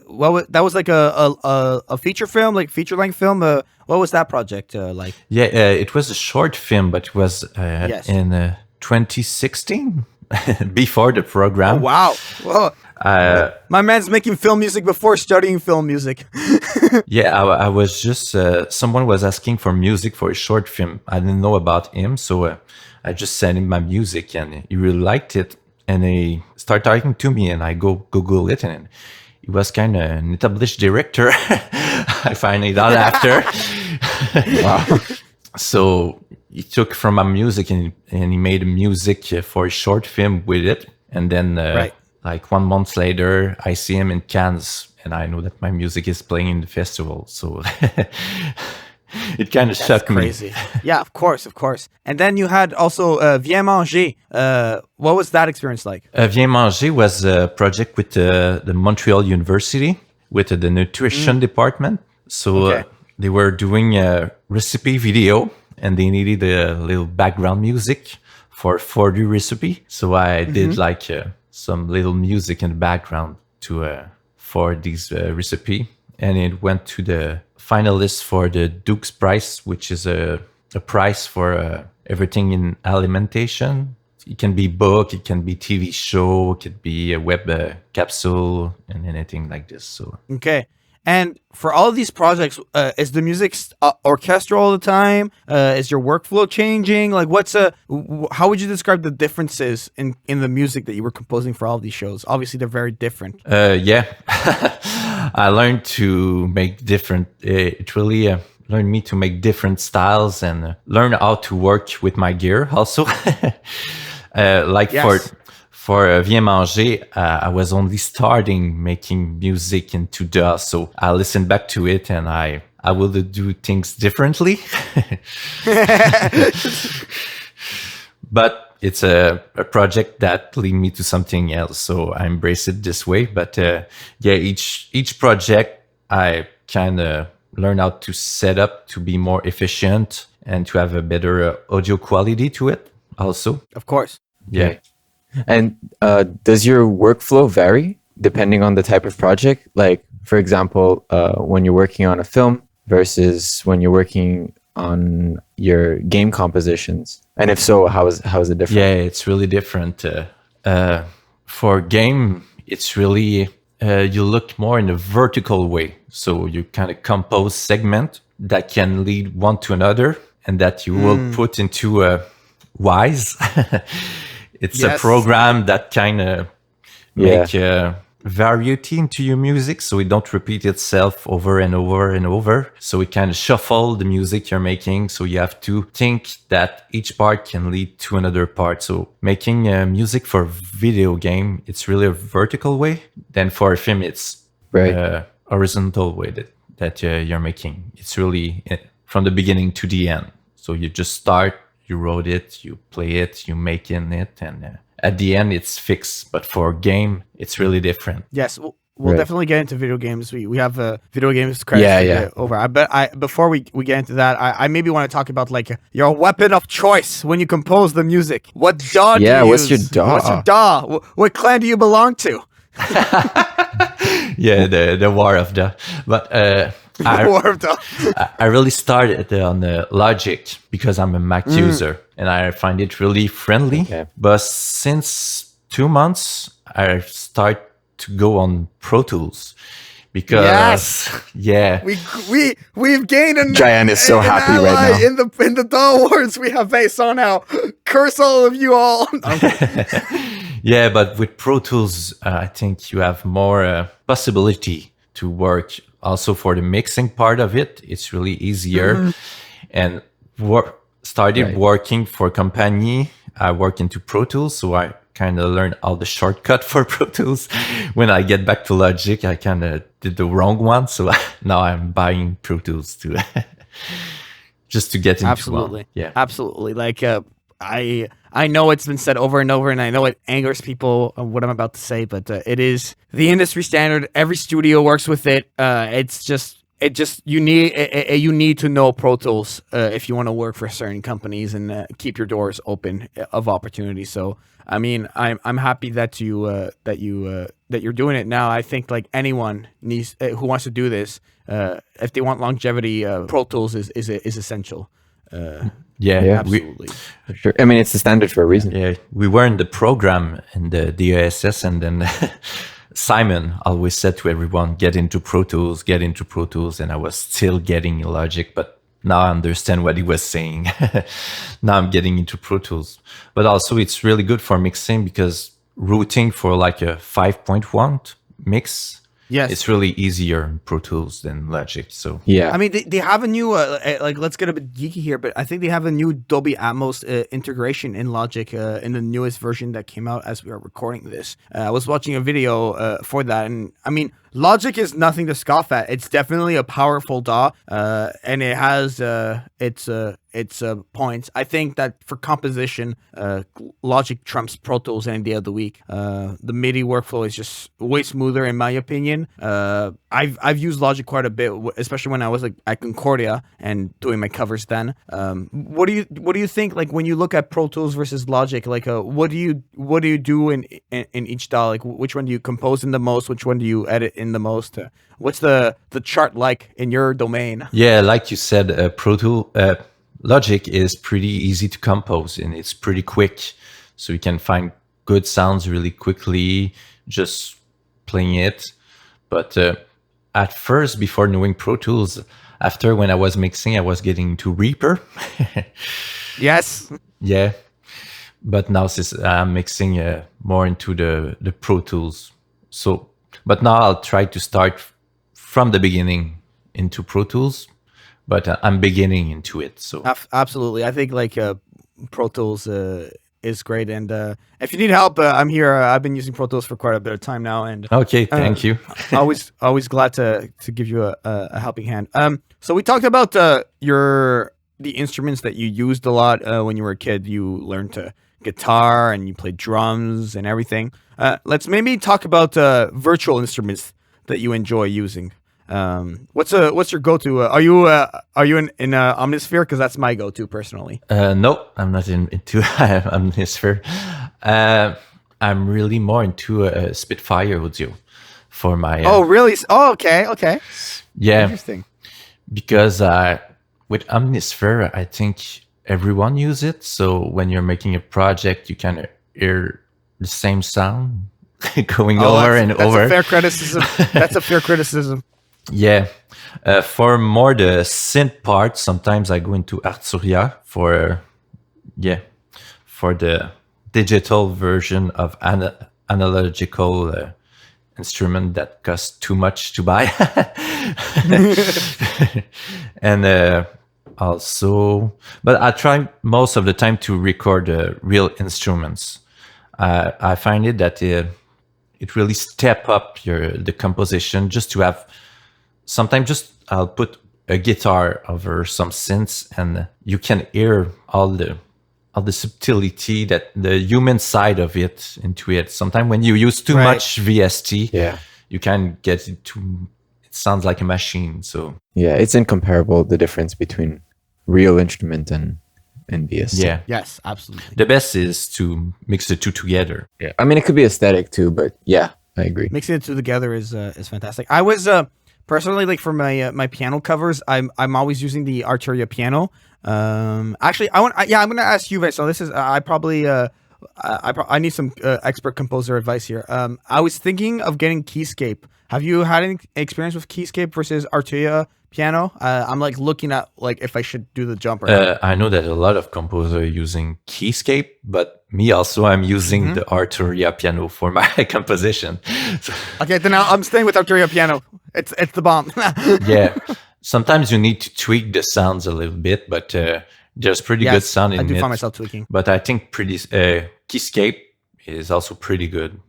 that was like a feature film, like feature length film. What was that project like? Yeah, it was a short film, but it was in 2016 before the program. Oh, wow. Whoa. My man's making film music before studying film music. Yeah, I was just someone was asking for music for a short film. I didn't know about him, so I just sent him my music, and he really liked it. And he started talking to me, and I go Google it, and he was kind of an established director. I find it out after. Wow. So he took from my music and he made music for a short film with it, and then like 1 month later, I see him in Cannes, and I know that my music is playing in the festival. So it kind of shocked me. Crazy. Yeah, of course. And then you had also Viens Manger. What was that experience like? Viens Manger was a project with the Montreal University, with the nutrition department. So they were doing a recipe video, and they needed a little background music for the recipe. So I did like some little music in the background for this recipe, and it went to the finalist for the Duke's Prize, which is a prize for everything in alimentation. It can be book, it can be TV show, it could be a web capsule, and anything like this. So okay. And for all of these projects, is the music orchestral all the time? Is your workflow changing? Like, how would you describe the differences in the music that you were composing for all of these shows? Obviously, they're very different. Yeah, I learned to make different. It really learned me to make different styles and learn how to work with my gear also. For Viens Manger, I was only starting making music into DAW, so I listened back to it and I will do things differently. But it's a project that lead me to something else, so I embrace it this way. But each project I kind of learn how to set up to be more efficient and to have a better audio quality to it also. Of course. Yeah. Okay. And does your workflow vary depending on the type of project? Like, for example, when you're working on a film versus when you're working on your game compositions? And if so, how is it different? Yeah, it's really different. For game, it's really, you look more in a vertical way. So you kind of compose segment that can lead one to another and that you will put into a wise. It's a program that kind of make variety into your music, so it don't repeat itself over and over and over. So it kind of shuffle the music you're making. So you have to think that each part can lead to another part. So making music for video game, it's really a vertical way. Then for a film, it's horizontal way that you're making. It's really from the beginning to the end. So you just start. You wrote it, you play it, you make in it, and at the end it's fixed. But for a game, it's really different. Yes, we'll definitely get into video games. We have video games credits over. But before we get into that, I maybe want to talk about like your weapon of choice when you compose the music. What DAW do you use? What's your DAW? What's your DAW? What clan do you belong to? Yeah, the war of the. But I really started on the Logic because I'm a Mac user and I find it really friendly. Okay. But since 2 months, I start to go on Pro Tools because we've gained an Jaian is so happy right now. In the DAW Wars. We have Vincent now. Curse all of you all. Yeah, but with Pro Tools, I think you have more possibility to work. Also for the mixing part of it, it's really easier. And started working for a company. I work into Pro Tools, so I kind of learned all the shortcut for Pro Tools. When I get back to Logic, I kind of did the wrong one, so now I'm buying Pro Tools to just to get into Absolutely. one. Yeah, absolutely. Like I know it's been said over and over, and I know it angers people what I'm about to say, but it is the industry standard. Every studio works with it. You need to know Pro Tools if you want to work for certain companies and keep your doors open of opportunity. So I mean, I'm happy that you're doing it now. I think like anyone needs who wants to do this, if they want longevity, Pro Tools is essential. Yeah, Absolutely. For sure. I mean, it's the standard for a reason. yeah. We were in the program in the DASS, and then Simon always said to everyone, get into Pro Tools, and I was still getting Logic, but now I understand what he was saying. Now I'm getting into Pro Tools. But also it's really good for mixing because routing for like a 5.1 mix, Yes. it's really easier in Pro Tools than Logic. So Yeah. I mean, they have a new, like, let's get a bit geeky here, but I think they have a new Dolby Atmos integration in Logic in the newest version that came out as we are recording this. I was watching a video for that, and I mean, Logic is nothing to scoff at. It's definitely a powerful DAW, and it has its points. I think that for composition, Logic trumps Pro Tools any day of the week. The MIDI workflow is just way smoother, in my opinion. I've used Logic quite a bit, especially when I was like at Concordia and doing my covers. Then, what do you think? Like when you look at Pro Tools versus Logic, like what do you do in each DAW? Like which one do you compose in the most? Which one do you edit in the most? What's the chart like in your domain? yeah, like you said, Logic is pretty easy to compose and it's pretty quick. So you can find good sounds really quickly just playing it. But at first, before knowing Pro Tools, after when I was mixing, I was getting into Reaper. Yes. Yeah. But now since I'm mixing more into the Pro Tools. So, but now I'll try to start from the beginning into Pro Tools. But I'm beginning into it. So Absolutely. I think like Pro Tools is great. And if you need help, I'm here. I've been using Pro Tools for quite a bit of time now. And okay, thank you. always glad to give you a helping hand. So we talked about the instruments that you used a lot when you were a kid. You learned to guitar and you played drums and everything. Let's maybe talk about virtual instruments that you enjoy using. What's your go-to? Are you in Omnisphere? Because that's my go-to personally. No, I'm not into Omnisphere. I'm really more into Spitfire audio for my. Oh really? Oh okay. Yeah, Interesting. because with Omnisphere, I think everyone uses it. So when you're making a project, you can hear the same sound going over and over. That's a fair criticism. That's a fair criticism. Yeah. For more the synth part, sometimes I go into Arturia for the digital version of analogical instrument that costs too much to buy. And also, but I try most of the time to record real instruments. I find it that it really step up the composition just to have. Sometimes just I'll put a guitar over some synths and you can hear all the subtlety that the human side of it into it. Sometimes when you use too much VST, you can get it sounds like a machine. So yeah, it's incomparable, the difference between real instrument and VST. yeah. Yes, absolutely. The best is to mix the two together. Yeah. I mean, it could be aesthetic too, but yeah, I agree. Mixing the two together is fantastic. I was personally, like for my piano covers, I'm always using the Arturia piano. Actually, I'm gonna ask you, Vincent. So this is I need some expert composer advice here. I was thinking of getting Keyscape. Have you had any experience with Keyscape versus Arturia piano? I'm like looking at like if I should do the jump or not. I know that a lot of composers are using Keyscape, but me also, I'm using the Arturia piano for my composition. So, Okay, then I'm staying with Arturia piano. It's the bomb. yeah, sometimes you need to tweak the sounds a little bit, but There's pretty good Yes, sound in I do it. find myself tweaking. But I think Keyscape is also pretty good.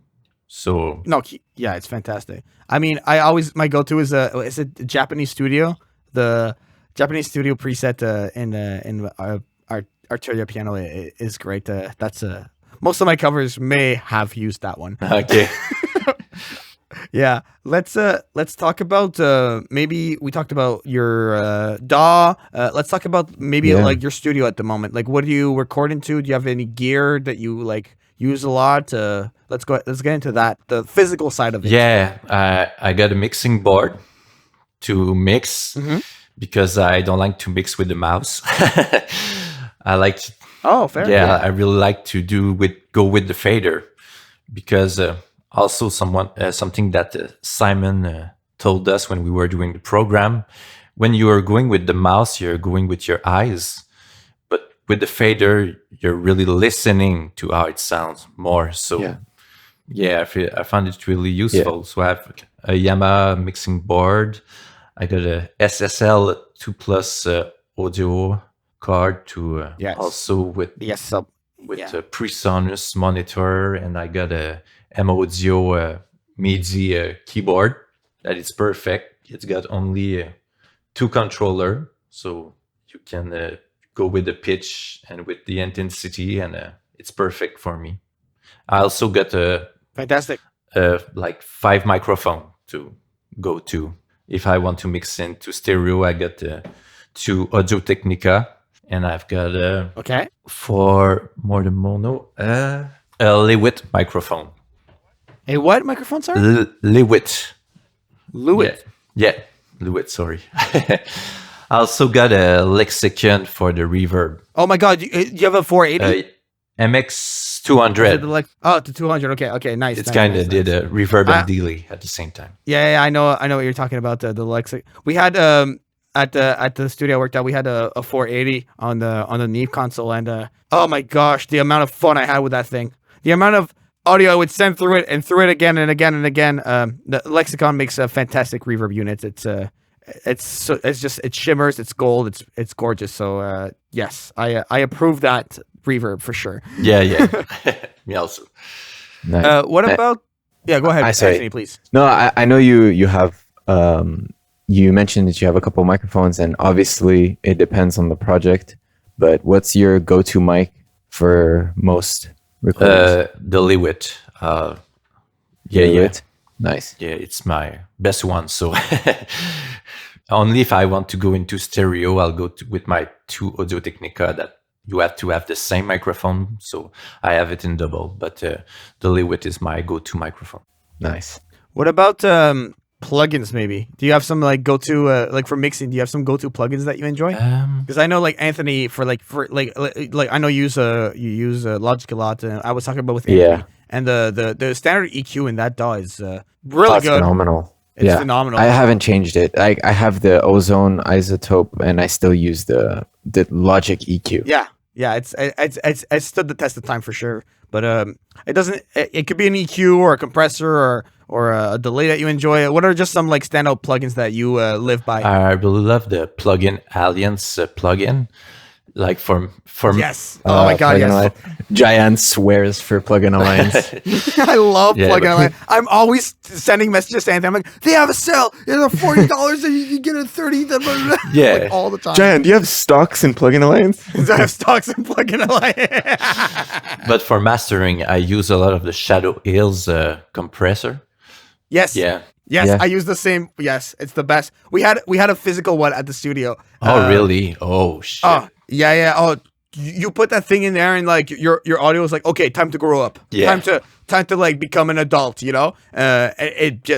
So No, yeah, it's fantastic. I mean, my go-to is it Japanese Studio, the Japanese Studio preset in our Arturia piano is great. That's most of my covers may have used that one. okay. Yeah, let's talk about maybe we talked about your DAW. Let's talk about maybe like your studio at the moment. Like, what do you record into? Do you have any gear that you like use a lot? Let's get into that, the physical side of it. Yeah, I got a mixing board to mix because I don't like to mix with the mouse. I like to, Oh, fair. yeah, I really like to go with the fader because also something that Simon told us when we were doing the program, when you are going with the mouse, you're going with your eyes, but with the fader, you're really listening to how it sounds more. So yeah, I found it really useful. So I have a Yamaha mixing board. I got a SSL 2 Plus audio card to also with a PreSonus monitor, and I got a M-Audio MIDI keyboard that is perfect. It's got only 2 controller, so you can go with the pitch and with the intensity, and it's perfect for me. I also got a fantastic like 5 microphone to go to. If I want to mix into stereo, I got 2 Audio Technica, and I've got for more than mono a Lewitt microphone. A what microphone, sorry? Lewitt. Lewitt. Yeah, Lewitt, sorry. I also got a Lexicon for the reverb. Oh my god, you have a 480? MX 200. The 200. Okay, nice. It's kind of did a reverb and delay at the same time. Yeah, I know what you're talking about. The Lexicon. We had at the studio I worked at, we had a 480 on the Neve console, and oh my gosh, the amount of fun I had with that thing. The amount of audio I would send through it and through it again and again and again. The Lexicon makes a fantastic reverb unit. It shimmers, it's gold, it's gorgeous. So yes, I approve that reverb for sure. Yeah. Me also. Nice. What about? Yeah, go ahead, Anthony, please. No, I know you have. You mentioned that you have a couple microphones, and obviously it depends on the project. But what's your go-to mic for most recordings? The Lewitt. Lewitt? Nice. Yeah, it's my best one. So only if I want to go into stereo, I'll go with my 2 Audio Technica that you have to have the same microphone. So I have it in double, but the Lewitt is my go-to microphone. Nice. What about plugins? Maybe do you have some like go-to like for mixing? Do you have some go-to plugins that you enjoy? Because I know like Anthony for I know you use Logic a lot. I was talking about with Anthony, and the standard EQ in that DAW is really good. Phenomenal. It's phenomenal. I haven't changed it. I have the Ozone Isotope, and I still use the Logic EQ. Yeah, it's stood the test of time for sure. But it doesn't. It could be an EQ or a compressor or a delay that you enjoy. What are just some like standout plugins that you live by? I really love the plugin Alliance plugin. Like for yes. Oh my god, yes. Jaian swears for Plugin Alliance. I love Plugin Alliance. I'm always sending messages to Anthony. I'm like, they have a sale. It's $40 and you get a 30. Yeah, like, all the time. Jaian, do you have stocks in Plugin Alliance? I have stocks in Plugin Alliance. But for mastering, I use a lot of the Shadow Hills compressor. Yes. Yeah. Yes, Yeah. I use the same. Yes, it's the best. We had a physical one at the studio. Oh, really? Oh, shit. Oh, yeah. Oh, you put that thing in there, and like your audio is like, okay, time to grow up. Yeah. Time to like become an adult. You know. It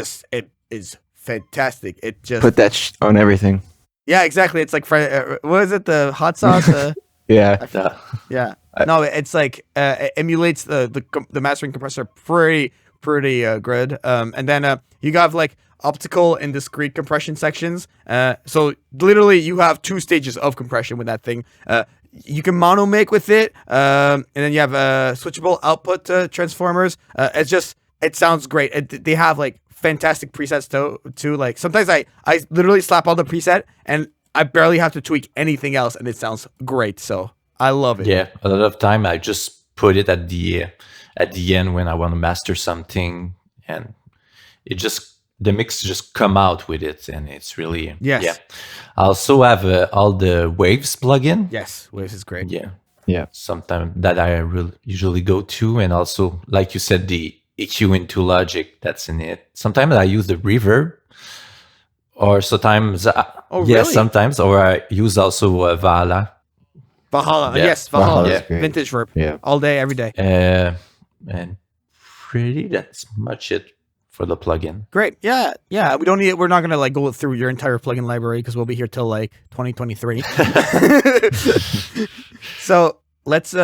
is fantastic. It just Put that on everything. Yeah, exactly. It's like what is it? The hot sauce. Yeah. Yeah. No, it's like it emulates the mastering compressor pretty good. And then you got like optical and discrete compression sections. So literally you have 2 stages of compression with that thing. You can mono make with it. And then you have switchable output transformers. It sounds great. They have like fantastic presets too. Like sometimes I literally slap on the preset and I barely have to tweak anything else, and it sounds great. So I love it. Yeah, a lot of time I just put it at the end when I want to master something, and the mix just come out with it, and it's really Yes. Yeah. I also have all the Waves plugin. Yes, Waves is great. Yeah, sometimes that I usually go to, and also like you said, the EQ into Logic that's in it. Sometimes I use the reverb, or sometimes really? sometimes, or I use also Valhalla. Valhalla, Yeah. yes, Valhalla, Valhalla's great. vintage verb, Yeah. all day, every day. And pretty that's much it for the plugin. Great, yeah. We're not gonna like go through your entire plugin library because we'll be here till like 2023. So let's,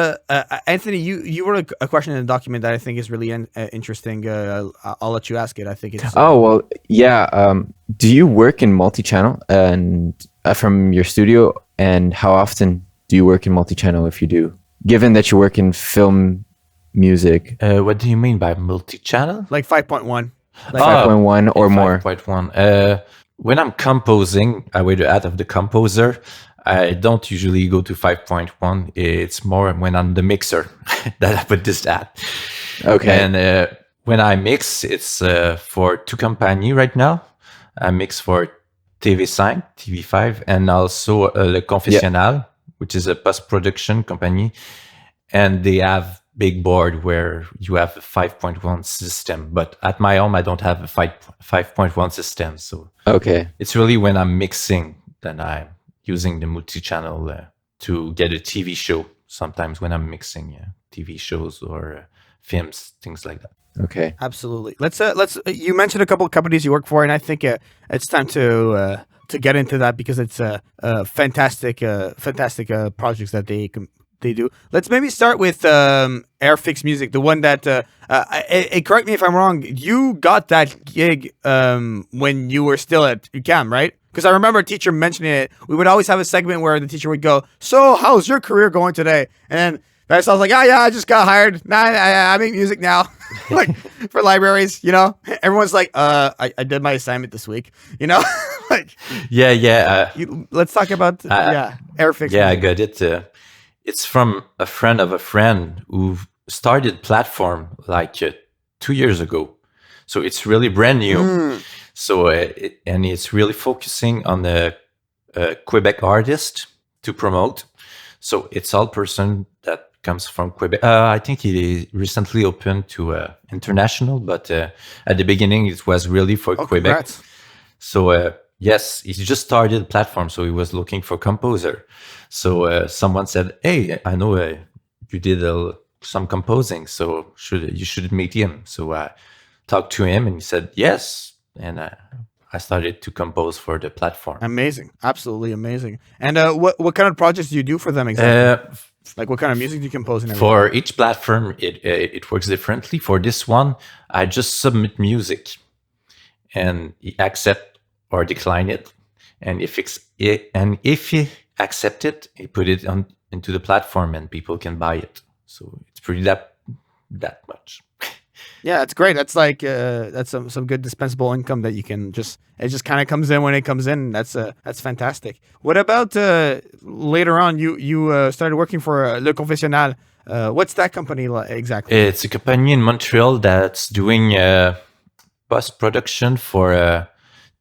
Anthony, you wrote a question in the document that I think is really interesting. I'll let you ask it. I think it's. Oh, well, yeah. Do you work in multi-channel and from your studio? And how often do you work in multi-channel if you do? Given that you work in film music, What do you mean by multi-channel? Like 5.1. Like 5.1 or more. 5.1. When I'm composing, I way to add of the composer. I don't usually go to 5.1. It's more when I'm the mixer that I put this at. Okay. And when I mix, it's for two company right now. I mix for TV5, and also Le Confessionnal, which is a post-production company. And they have big board where you have a 5.1 system. But at my home, I don't have a 5.1 system. So Okay. it's really when I'm mixing that I'm using the multi-channel to get a TV show. Sometimes when I'm mixing TV shows or films, things like that. Okay. Absolutely. Let's. You mentioned a couple of companies you work for, and I think it's time to get into that because it's fantastic projects that they do. Let's maybe start with Airfix Music, the one that. Correct me if I'm wrong. You got that gig when you were still at UQAM, right? Because I remember a teacher mentioning it. We would always have a segment where the teacher would go, "So, how's your career going today?" And then I was like, "Oh yeah, I just got hired. Nah, I make music now, like for libraries." You know, everyone's like, I did my assignment this week." You know, like Yeah. let's talk about Airfix. Yeah, I Music. got it. It's from a friend of a friend who started platform like 2 years ago. So it's really brand new. So and it's really focusing on the Quebec artist to promote. So it's all person that comes from Quebec. I think he recently opened to international, but at the beginning it was really for Quebec. Congrats. So yes, he just started a platform, so he was looking for composer. So someone said, "Hey, I know you did some composing, so you should meet him." So I talked to him, and he said yes, and I started to compose for the platform. Amazing, absolutely amazing. And what kind of projects do you do for them exactly? Like what kind of music do you compose and everything? For each platform, it works differently. For this one, I just submit music, and he accept or decline it. And if he accept it, he put it into the platform, and people can buy it. So it's pretty that much. Yeah, that's great. That's like that's some good dispensable income that you can it just kind of comes in when it comes in. That's fantastic. What about later on? You started working for Le Confessionnal. What's that company exactly? It's a company in Montreal that's doing post production for a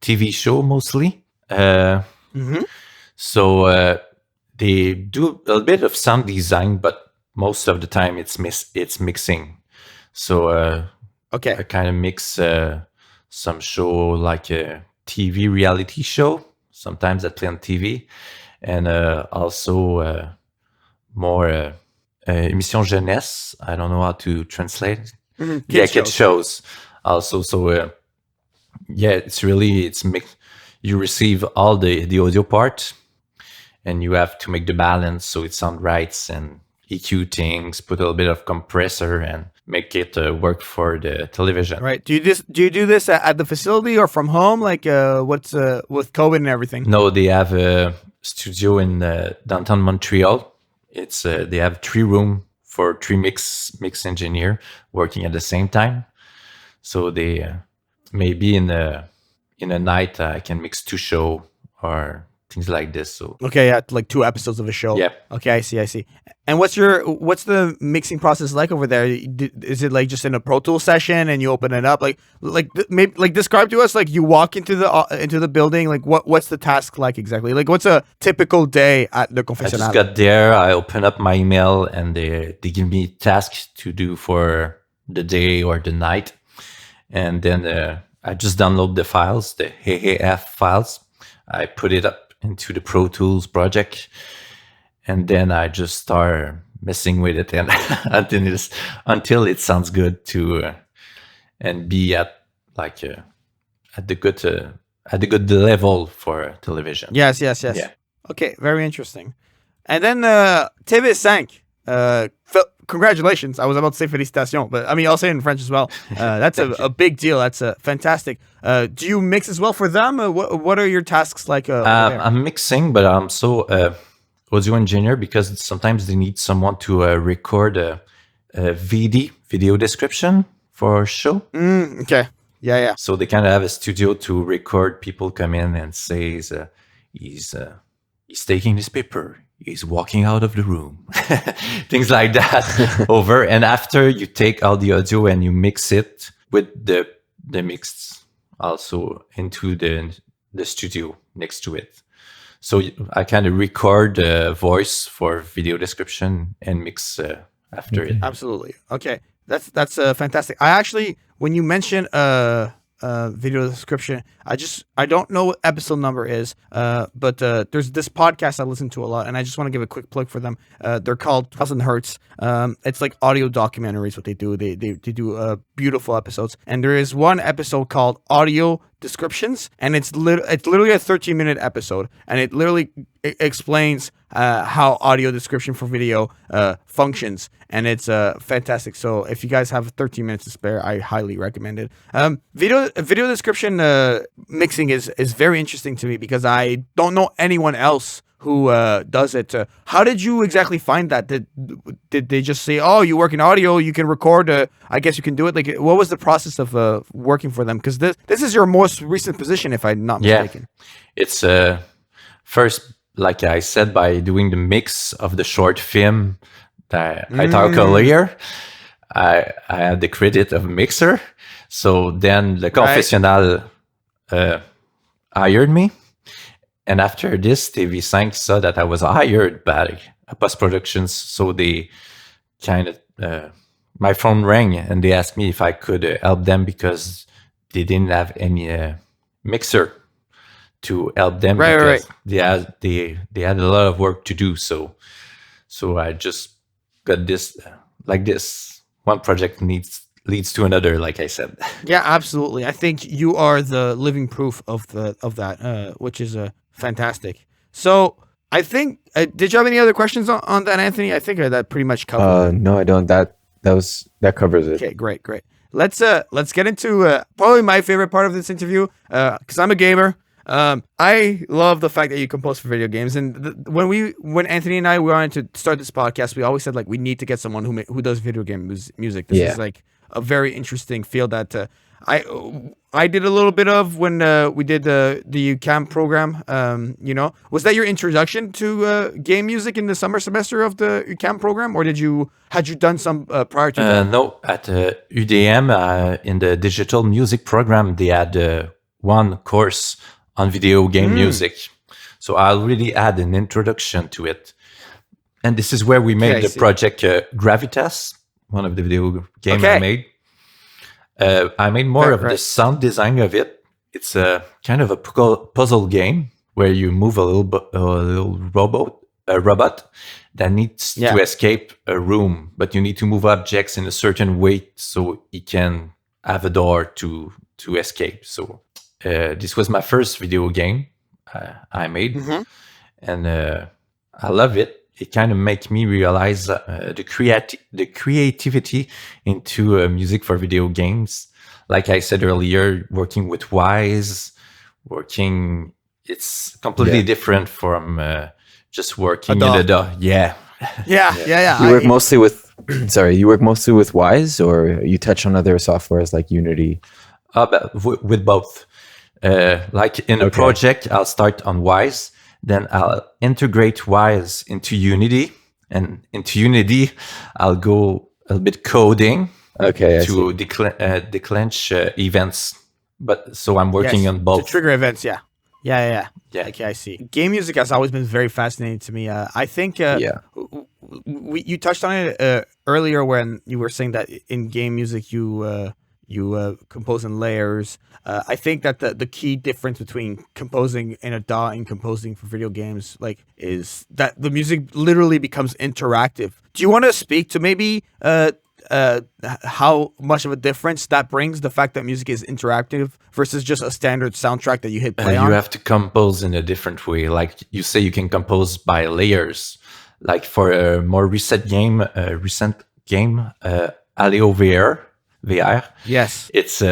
TV show mostly. So they do a bit of sound design, but most of the time it's mixing. So Okay. I kind of mix some show like a TV reality show, sometimes that play on TV, and also more émission jeunesse. I don't know how to translate. Kid shows also. So it's mixed. You receive all the audio part, and you have to make the balance so it sounds right, and EQ things, put a little bit of compressor, and make it work for the television. Right. Do you do this at the facility or from home? Like what's with COVID and everything? No, they have a studio in downtown Montreal. It's they have 3 rooms for 3 mix engineer working at the same time. So they maybe in a night I can mix 2 show or things like this. So Okay, yeah, like 2 episodes of a show. Yeah. Okay, I see. And what's the mixing process like over there? Is it like just in a Pro Tools session and you open it up? Maybe describe to us, like, you walk into the building. Like, what's the task like exactly? Like, what's a typical day at the I Confessionnal? just got there, I open up my email, and they give me tasks to do for the day or the night. And then I just download the files, the AAF files. I put it up into the Pro Tools project, and then I just start messing with it and until it sounds good and be at the good level for television. Yes. Yeah. Okay, very interesting. And then TV5. Congratulations. I was about to say félicitations, but I mean, I'll say it in French as well. That's a big deal. That's fantastic. Do you mix as well for them? What are your tasks like? Over there? I'm mixing, but I'm so audio engineer because sometimes they need someone to record a video description for a show. Okay. Yeah. So they kind of have a studio to record people come in and say he's taking his paper. He's walking out of the room. Things like that over. And after you take all the audio and you mix it with the mix also into the studio next to it. So I kind of record the voice for video description and mix after it. Absolutely. Okay. That's fantastic. I actually, when you mentioned video description, I don't know what episode number is, but there's this podcast I listen to a lot, and I just want to give a quick plug for them. They're called 1000 Hertz. It's like audio documentaries. What they do, they do beautiful episodes, and there is one episode called Audio Descriptions, and it's literally a 13-minute episode, and it literally explains how audio description for video functions, and it's fantastic. So if you guys have 13 minutes to spare, I highly recommend it. Video description mixing is very interesting to me because I don't know anyone else who does it. How did you exactly find that? Did they just say, "Oh, you work in audio, you can record"? I guess you can do it. Like, what was the process of working for them? Because this is your most recent position, if I'm not mistaken. It's first, like I said, by doing the mix of the short film that I talked earlier. I had the credit of mixer. So then the Confessionnal hired me. And after this, TV5 saw that I was hired by post-productions. So they kind of, my phone rang and they asked me if I could help them because they didn't have any mixer to help them. Right. They had a lot of work to do. So I just got this, like this. One project leads to another, like I said. Yeah, absolutely. I think you are the living proof of that, which is fantastic. So I think, did you have any other questions on that, Anthony? I think that pretty much covered it. No, I don't. That covers it. Okay, great. Let's get into probably my favorite part of this interview, because I'm a gamer. I love the fact that you compose for video games, and when Anthony and I wanted to start this podcast, we always said, like, we need to get someone who does video game music. This is like a very interesting field that I did a little bit of when we did the UQAM program. Was that your introduction to game music in the summer semester of the UQAM program, or had you done some prior to that? No, at UDM in the digital music program, they had one course on video game music. So I already had an introduction to it. And this is where we made the project Gravitas, one of the video games I made. I made more of the sound design of it. It's a kind of a puzzle game where you move a little robot that needs to escape a room, but you need to move objects in a certain way so it can have a door to escape. So this was my first video game I made, and I love it. It kind of makes me realize the creativity into music for video games. Like I said earlier, working with Wise, it's completely different from just working in the DAW. Yeah. You work mostly with, you work mostly with Wise, or you touch on other softwares like Unity? With both. Like in a project, I'll start on Wise. Then I'll integrate Wise into Unity, and into Unity, I'll go a bit coding to declench events. But so I'm working on both. To trigger events, yeah. Okay, I see. Game music has always been very fascinating to me. I think you touched on it earlier when you were saying that in game music you compose in layers. I think that the key difference between composing in a DAW and composing for video games is that the music literally becomes interactive. Do you want to speak to maybe how much of a difference that brings, the fact that music is interactive versus just a standard soundtrack that you hit play on? You have to compose in a different way. Like you say, you can compose by layers. Like for a more recent game, Aleo VR. Yes. It's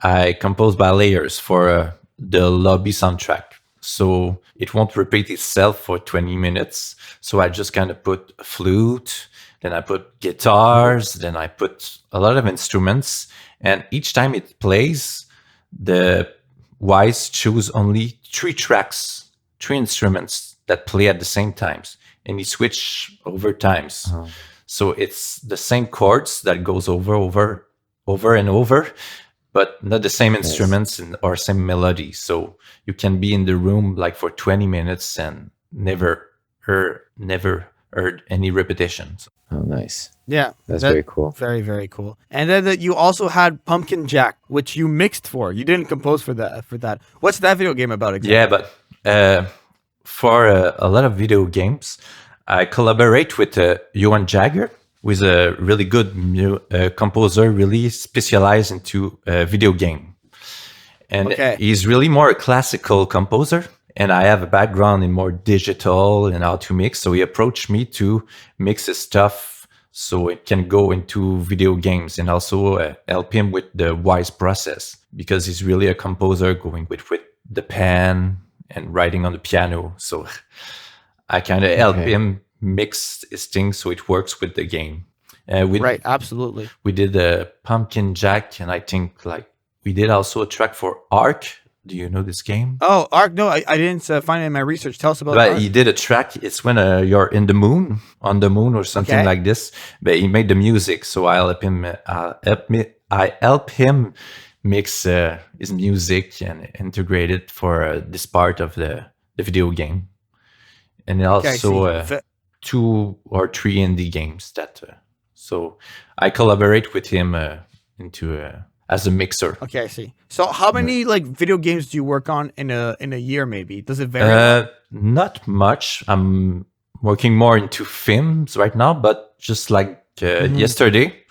I compose by layers for the lobby soundtrack. So it won't repeat itself for 20 minutes. So I just kind of put a flute, then I put guitars, then I put a lot of instruments. And each time it plays, the Wise choose only 3 tracks, 3 instruments that play at the same times. And he switch over times. Oh. So it's the same chords that goes over and over, but not the same instruments or same melody. So you can be in the room like for 20 minutes and never heard any repetitions. Oh, nice. Yeah. That's very cool. Very, very cool. And then you also had Pumpkin Jack, which you mixed for. You didn't compose for that. What's that video game about exactly? Yeah, but for a lot of video games, I collaborate with Johan Jagger, who is a really good composer, really specialized into video game. And he's really more a classical composer. And I have a background in more digital and how to mix. So he approached me to mix his stuff so it can go into video games, and also help him with the Wise process, because he's really a composer going with the pen and writing on the piano. So I kind of help him mix his things so it works with the game. Right, absolutely. We did a Pumpkin Jack, and I think we did also a track for Ark. Do you know this game? Oh, Ark? No, I didn't find it in my research. Tell us about Ark. He did a track. It's when you're on the moon or something like this. But he made the music, so I help him. I help him mix his music and integrate it for this part of the video game, and also 2 or 3 indie games that. So I collaborate with him as a mixer. Okay, I see. So how many video games do you work on in a year? Maybe does it vary? Not much. I'm working more into films right now, but just yesterday,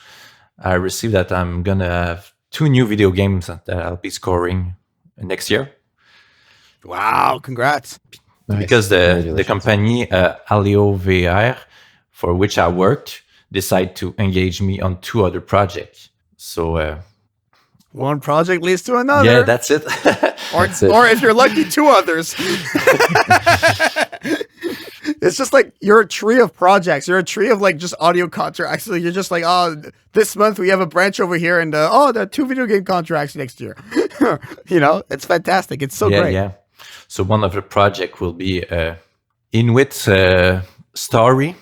I received that I'm gonna have 2 new video games that I'll be scoring next year. Wow! Congrats. Because the company Aleo VR, for which I worked, decided to engage me on 2 other projects. So. One project leads to another. Yeah, that's it. Or if you're lucky, 2 others. It's just like you're a tree of projects. You're a tree of just audio contracts. So you're just this month we have a branch over here, and there are 2 video game contracts next year. It's fantastic. It's so great. Yeah. So one of the project will be Inuit story,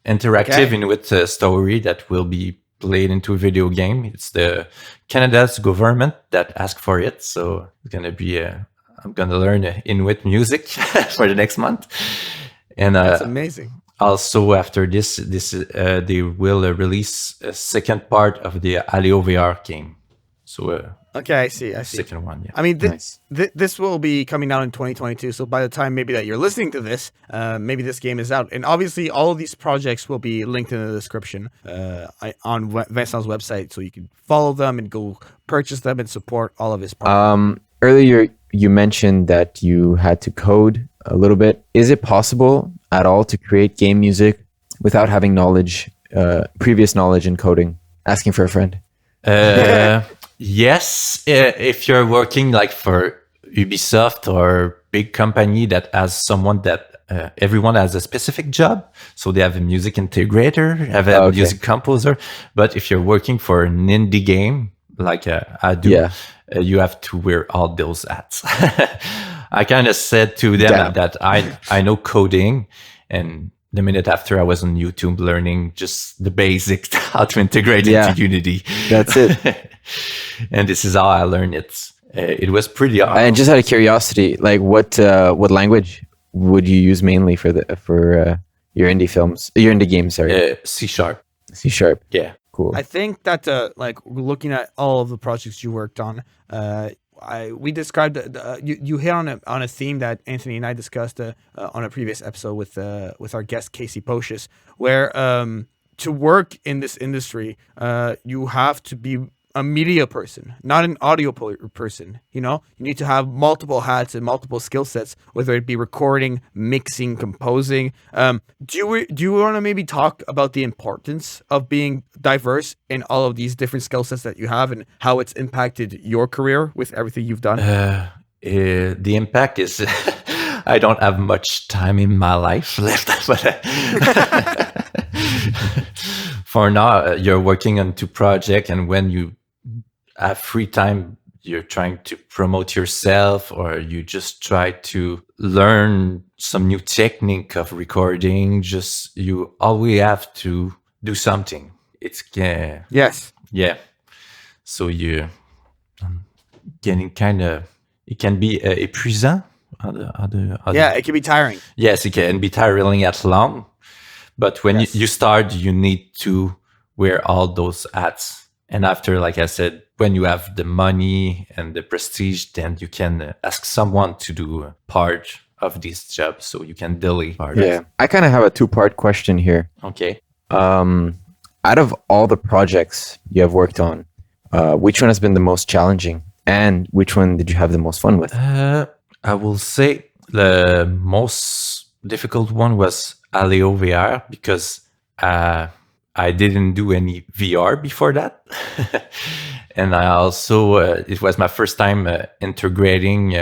interactive Inuit story that will be played into a video game. It's the Canada's government that asked for it, so it's gonna be I'm gonna learn Inuit music for the next month. And that's amazing. Also, after this they will release a second part of the Aleo VR game. So okay, I see. Second one, yeah. I mean, this will be coming out in 2022. So by the time maybe that you're listening to this, maybe this game is out. And obviously, all of these projects will be linked in the description on Vincent's website, so you can follow them and go purchase them and support all of his projects. Earlier, you mentioned that you had to code a little bit. Is it possible at all to create game music without having previous knowledge in coding? Asking for a friend. Yes, if you're working for Ubisoft or big company that has someone that everyone has a specific job, so they have a music integrator, have a music composer. But if you're working for an indie game like I do, you have to wear all those hats. I kind of said to them Damn. that I know coding, and the minute after I was on YouTube learning just the basics, how to integrate Yeah. into Unity. That's it. And this is how I learned it. It was pretty hard. And just out of curiosity, like what language would you use mainly for your indie films, your indie games? Sorry, C#. C#. Yeah. Cool. I think that like looking at all of the projects you worked on, we described you hit on a theme that Anthony and I discussed on a previous episode with our guest Casey Pocious, where to work in this industry, you have to be a media person, not an audio person. You know, you need to have multiple hats and multiple skill sets, whether it be recording, mixing, composing. Do you want to maybe talk about the importance of being diverse in all of these different skill sets that you have, and how it's impacted your career with everything you've done? The impact is I don't have much time in my life left, but for now, you're working on 2 projects, and when you have free time, you're trying to promote yourself, or you just try to learn some new technique of recording. Just you always have to do something. It's Yes. yeah. So you getting kind of, it can be épuisant. Yeah, it can be tiring. Yes, it can be tiring at long, but when Yes. you start, you need to wear all those hats. And after, like I said, when you have the money and the prestige, then you can ask someone to do part of this job, so you can delay part. Yeah, I kind of have a 2-part question here. Okay. Out of all the projects you have worked on, which one has been the most challenging, and which one did you have the most fun with? I will say the most difficult one was Aleo VR, because I didn't do any VR before that. And I also, it was my first time integrating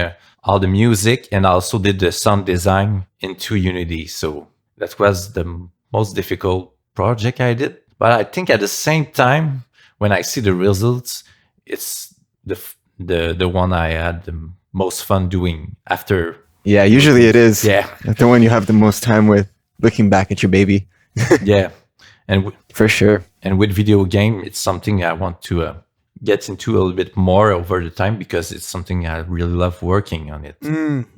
all the music, and I also did the sound design into Unity. So that was the most difficult project I did. But I think at the same time, when I see the results, it's the one I had the most fun doing after. Yeah, usually it is. Yeah. The one you have the most time with, looking back at your baby. Yeah. And For sure. and with video game, it's something I want to get into a little bit more over the time, because it's something I really love working on it.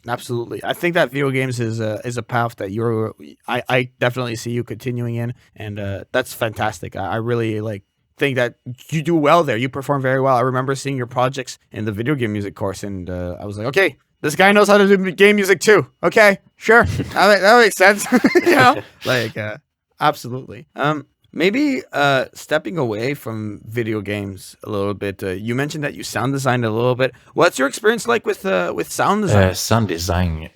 Absolutely. I think that video games is a path that I definitely see you continuing in, and that's fantastic. I really think that you do well there. You perform very well. I remember seeing your projects in the video game music course, and I was like, okay, this guy knows how to do game music too. Okay, sure, that makes sense. You know, absolutely. Maybe stepping away from video games a little bit. You mentioned that you sound designed a little bit. What's your experience like with sound design? Sound design.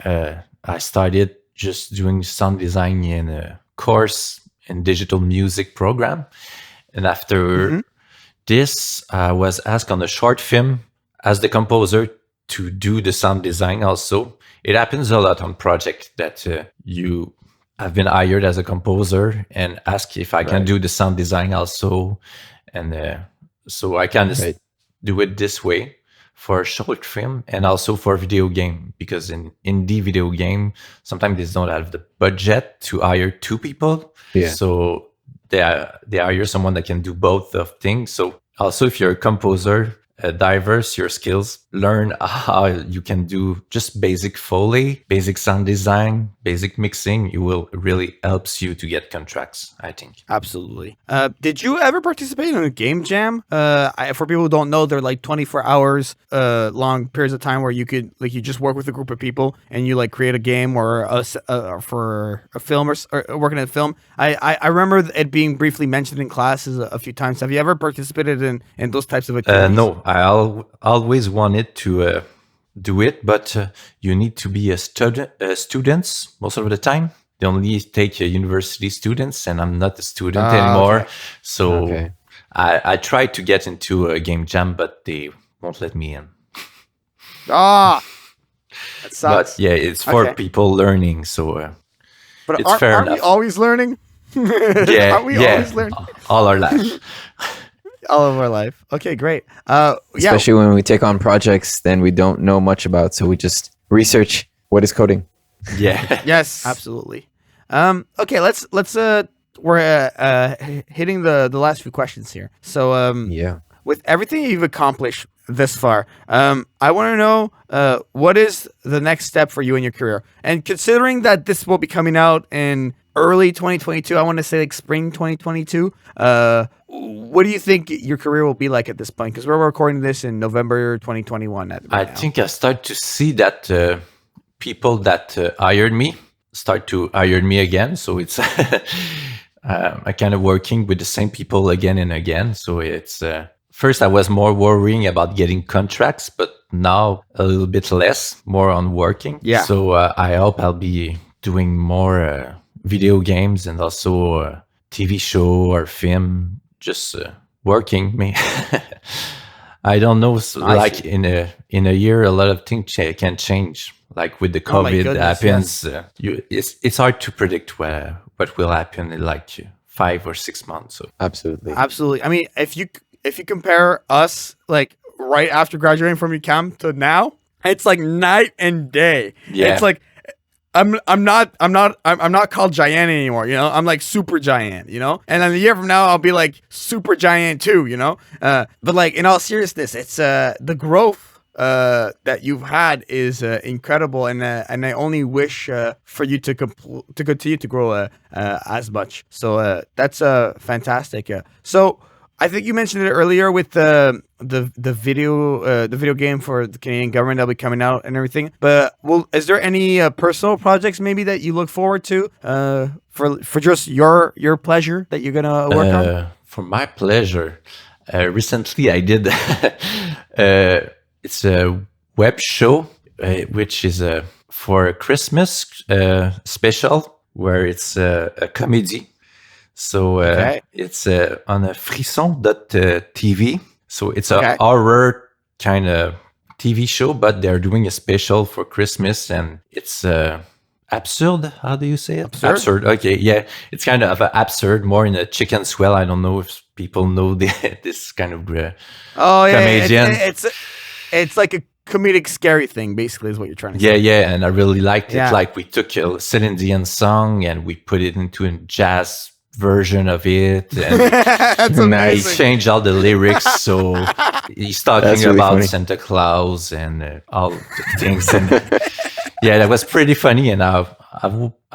I started just doing sound design in a course in digital music program, and after this, I was asked on a short film as the composer to do the sound design. Also, it happens a lot on projects that you have been hired as a composer and ask if I can do the sound design also, and so I can do it this way for a short film and also for video game, because in indie video game sometimes they don't have the budget to hire 2 people. Yeah. So they hire someone that can do both of things. So also, if you're a composer, diverse your skills, learn how you can do just basic Foley, basic sound design, basic mixing. It will really helps you to get contracts, I think. Absolutely. Did you ever participate in a game jam? For people who don't know, they're like 24 hours long periods of time where you could you just work with a group of people and you create a game or for a film or working in a film. I remember it being briefly mentioned in classes a few times. Have you ever participated in those types of activities? No, I always wanted to do it, but you need to be a student most of the time. They only take university students, and I'm not a student anymore. Okay. So I tried to get into a game jam, but they won't let me in. That sucks. But yeah, it's for people learning, so but it's fair aren't enough. we always learning? Yeah, Aren't we always learning? all our life. All of our life. Okay, great. Especially when we take on projects then we don't know much about, so we just research what is coding. Yeah. Yes, absolutely. Okay, let's we're hitting the last few questions here. So Yeah. with everything you've accomplished this far, I want to know what is the next step for you in your career? And considering that this will be coming out in early 2022, I want to say like spring 2022. What do you think your career will be like at this point? Because we're recording this in November 2021. I think I start to see that people that hired me start to hire me again. So it's I kind of working with the same people again and again. So it's first I was more worrying about getting contracts, but now a little bit less, more on working. Yeah. So I hope I'll be doing more video games and also TV show or film, just working me. I don't know. Like in a year, a lot of things can change. Like with the COVID happens, yes. It's hard to predict what will happen in like 5 or 6 months. So. Absolutely. Absolutely. I mean, if you compare us like right after graduating from UQAM to now, it's like night and day. Yeah. It's like I'm not called Jaian anymore, you know? I'm like super Jaian, you know? And then a year from now I'll be like super Jaian too, you know? But like in all seriousness, it's the growth that you've had is incredible, and I only wish for you to continue to grow as much. So that's fantastic. So I think you mentioned it earlier with the video game for the Canadian government that'll be coming out and everything. But is there any personal projects maybe that you look forward to for just your pleasure that you're gonna work on? For my pleasure, recently I did. It's a web show which is for a Christmas special where it's a comedy. So it's on a frisson.tv. So it's a horror kind of TV show, but they're doing a special for Christmas, and it's absurd. How do you say it? Absurd. Okay, yeah. It's kind of absurd, more in a chicken swell. I don't know if people know this kind of comedian. It's like a comedic scary thing, basically, is what you're trying to say. Yeah, and I really liked it. Like we took a Celine Dion song and we put it into a jazz version of it, and That's amazing. he changed all the lyrics. So he's talking really about funny. Santa Claus and all the things. And yeah, that was pretty funny. And I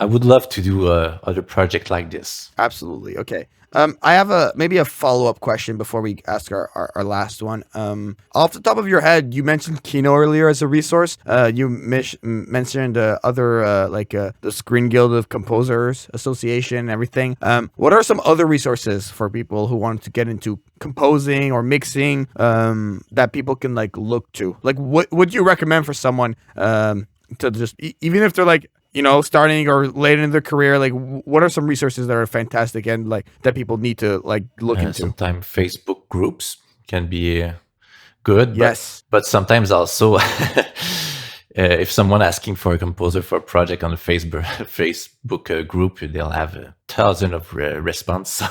would love to do other project like this. Absolutely. Okay. I have maybe a follow-up question before we ask our last one. Off the top of your head, you mentioned Kino earlier as a resource. You mentioned other like the Screen Guild of Composers Association and everything. What are some other resources for people who want to get into composing or mixing that people can like look to? Like, what would you recommend for someone to just even if they're like, you know, starting or late in their career, like what are some resources that are fantastic and like that people need to like look into? Sometimes Facebook groups can be good. Yes. But sometimes also if someone asking for a composer for a project on the Facebook group, they'll have 1,000 of response. So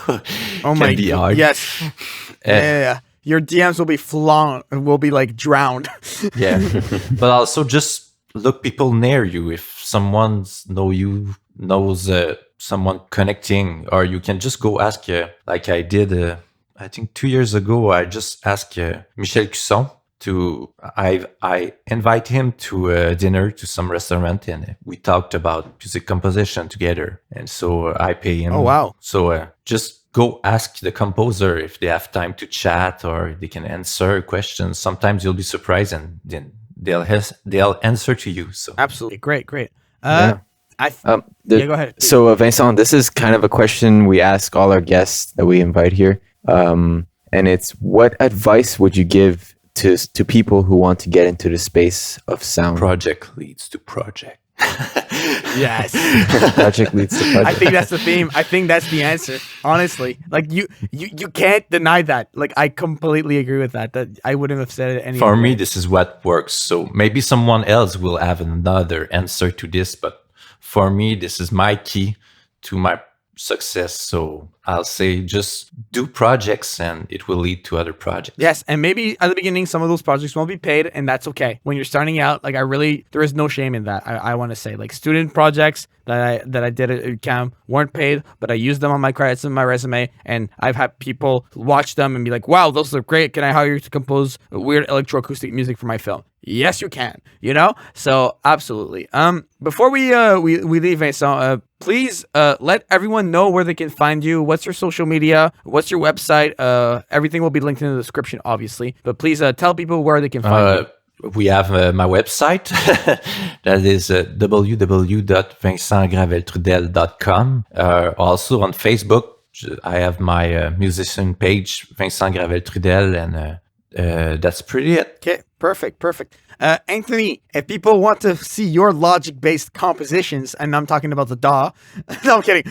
Oh my be god. hard. Yes. Yeah. Your DMs will be like drowned. Yeah. But also just look people near you. If someone knows someone connecting, or you can just go ask, like I did, I think 2 years ago, I just asked Michel Cusson I invite him to a dinner to some restaurant, and we talked about music composition together. And so I pay him. Oh, wow. So just go ask the composer if they have time to chat or they can answer questions. Sometimes you'll be surprised, and then they'll answer to you. So Absolutely. Great. Yeah. Go ahead. So, Vincent, this is kind of a question we ask all our guests that we invite here. And it's, what advice would you give to people who want to get into the space of sound? project leads to project. Yes. Project leads to project. I think that's the theme. I think that's the answer. Honestly, like you can't deny that. Like I completely agree with that. That I wouldn't have said it any. For other me, way. this is what works. So maybe someone else will have another answer to this, but for me, this is my key to success. So I'll say just do projects and it will lead to other projects. Yes, and maybe at the beginning, some of those projects won't be paid, and that's okay. When you're starting out, like there is no shame in that. I want to say, like student projects that I did at CAM weren't paid, but I used them on my credits and my resume, and I've had people watch them and be like, wow, those look great. Can I hire you to compose weird electroacoustic music for my film? Yes, you can, So absolutely. Before we leave, Vincent, please let everyone know where they can find you. What's your social media? What's your website? Everything will be linked in the description, obviously. But please tell people where they can find you. We have my website. That is www.vincentgraveltrudel.com. Also on Facebook, I have my musician page, Vincent Gravel Trudel, and that's pretty it. Okay, perfect. Anthony, if people want to see your logic-based compositions, and I'm talking about the DAW, no, I'm kidding.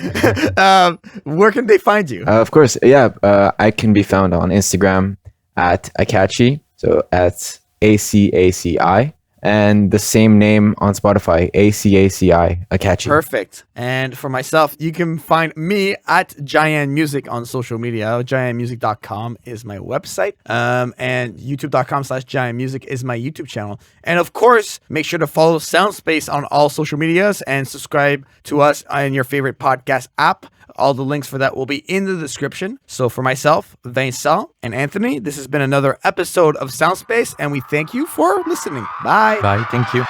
Where can they find you? Of course, yeah. I can be found on Instagram at Akachi, so at ACACI, and the same name on Spotify, ACACI, Akachi. Perfect. And for myself, you can find me at Jaian Music on social media. JaianMusic.com is my website. And YouTube.com/Jaian Music is my YouTube channel. And of course, make sure to follow Soundspace on all social medias and subscribe to us in your favorite podcast app. All the links for that will be in the description. So for myself, Vincent, and Anthony, this has been another episode of Soundspace, and we thank you for listening. Bye. Bye. Thank you.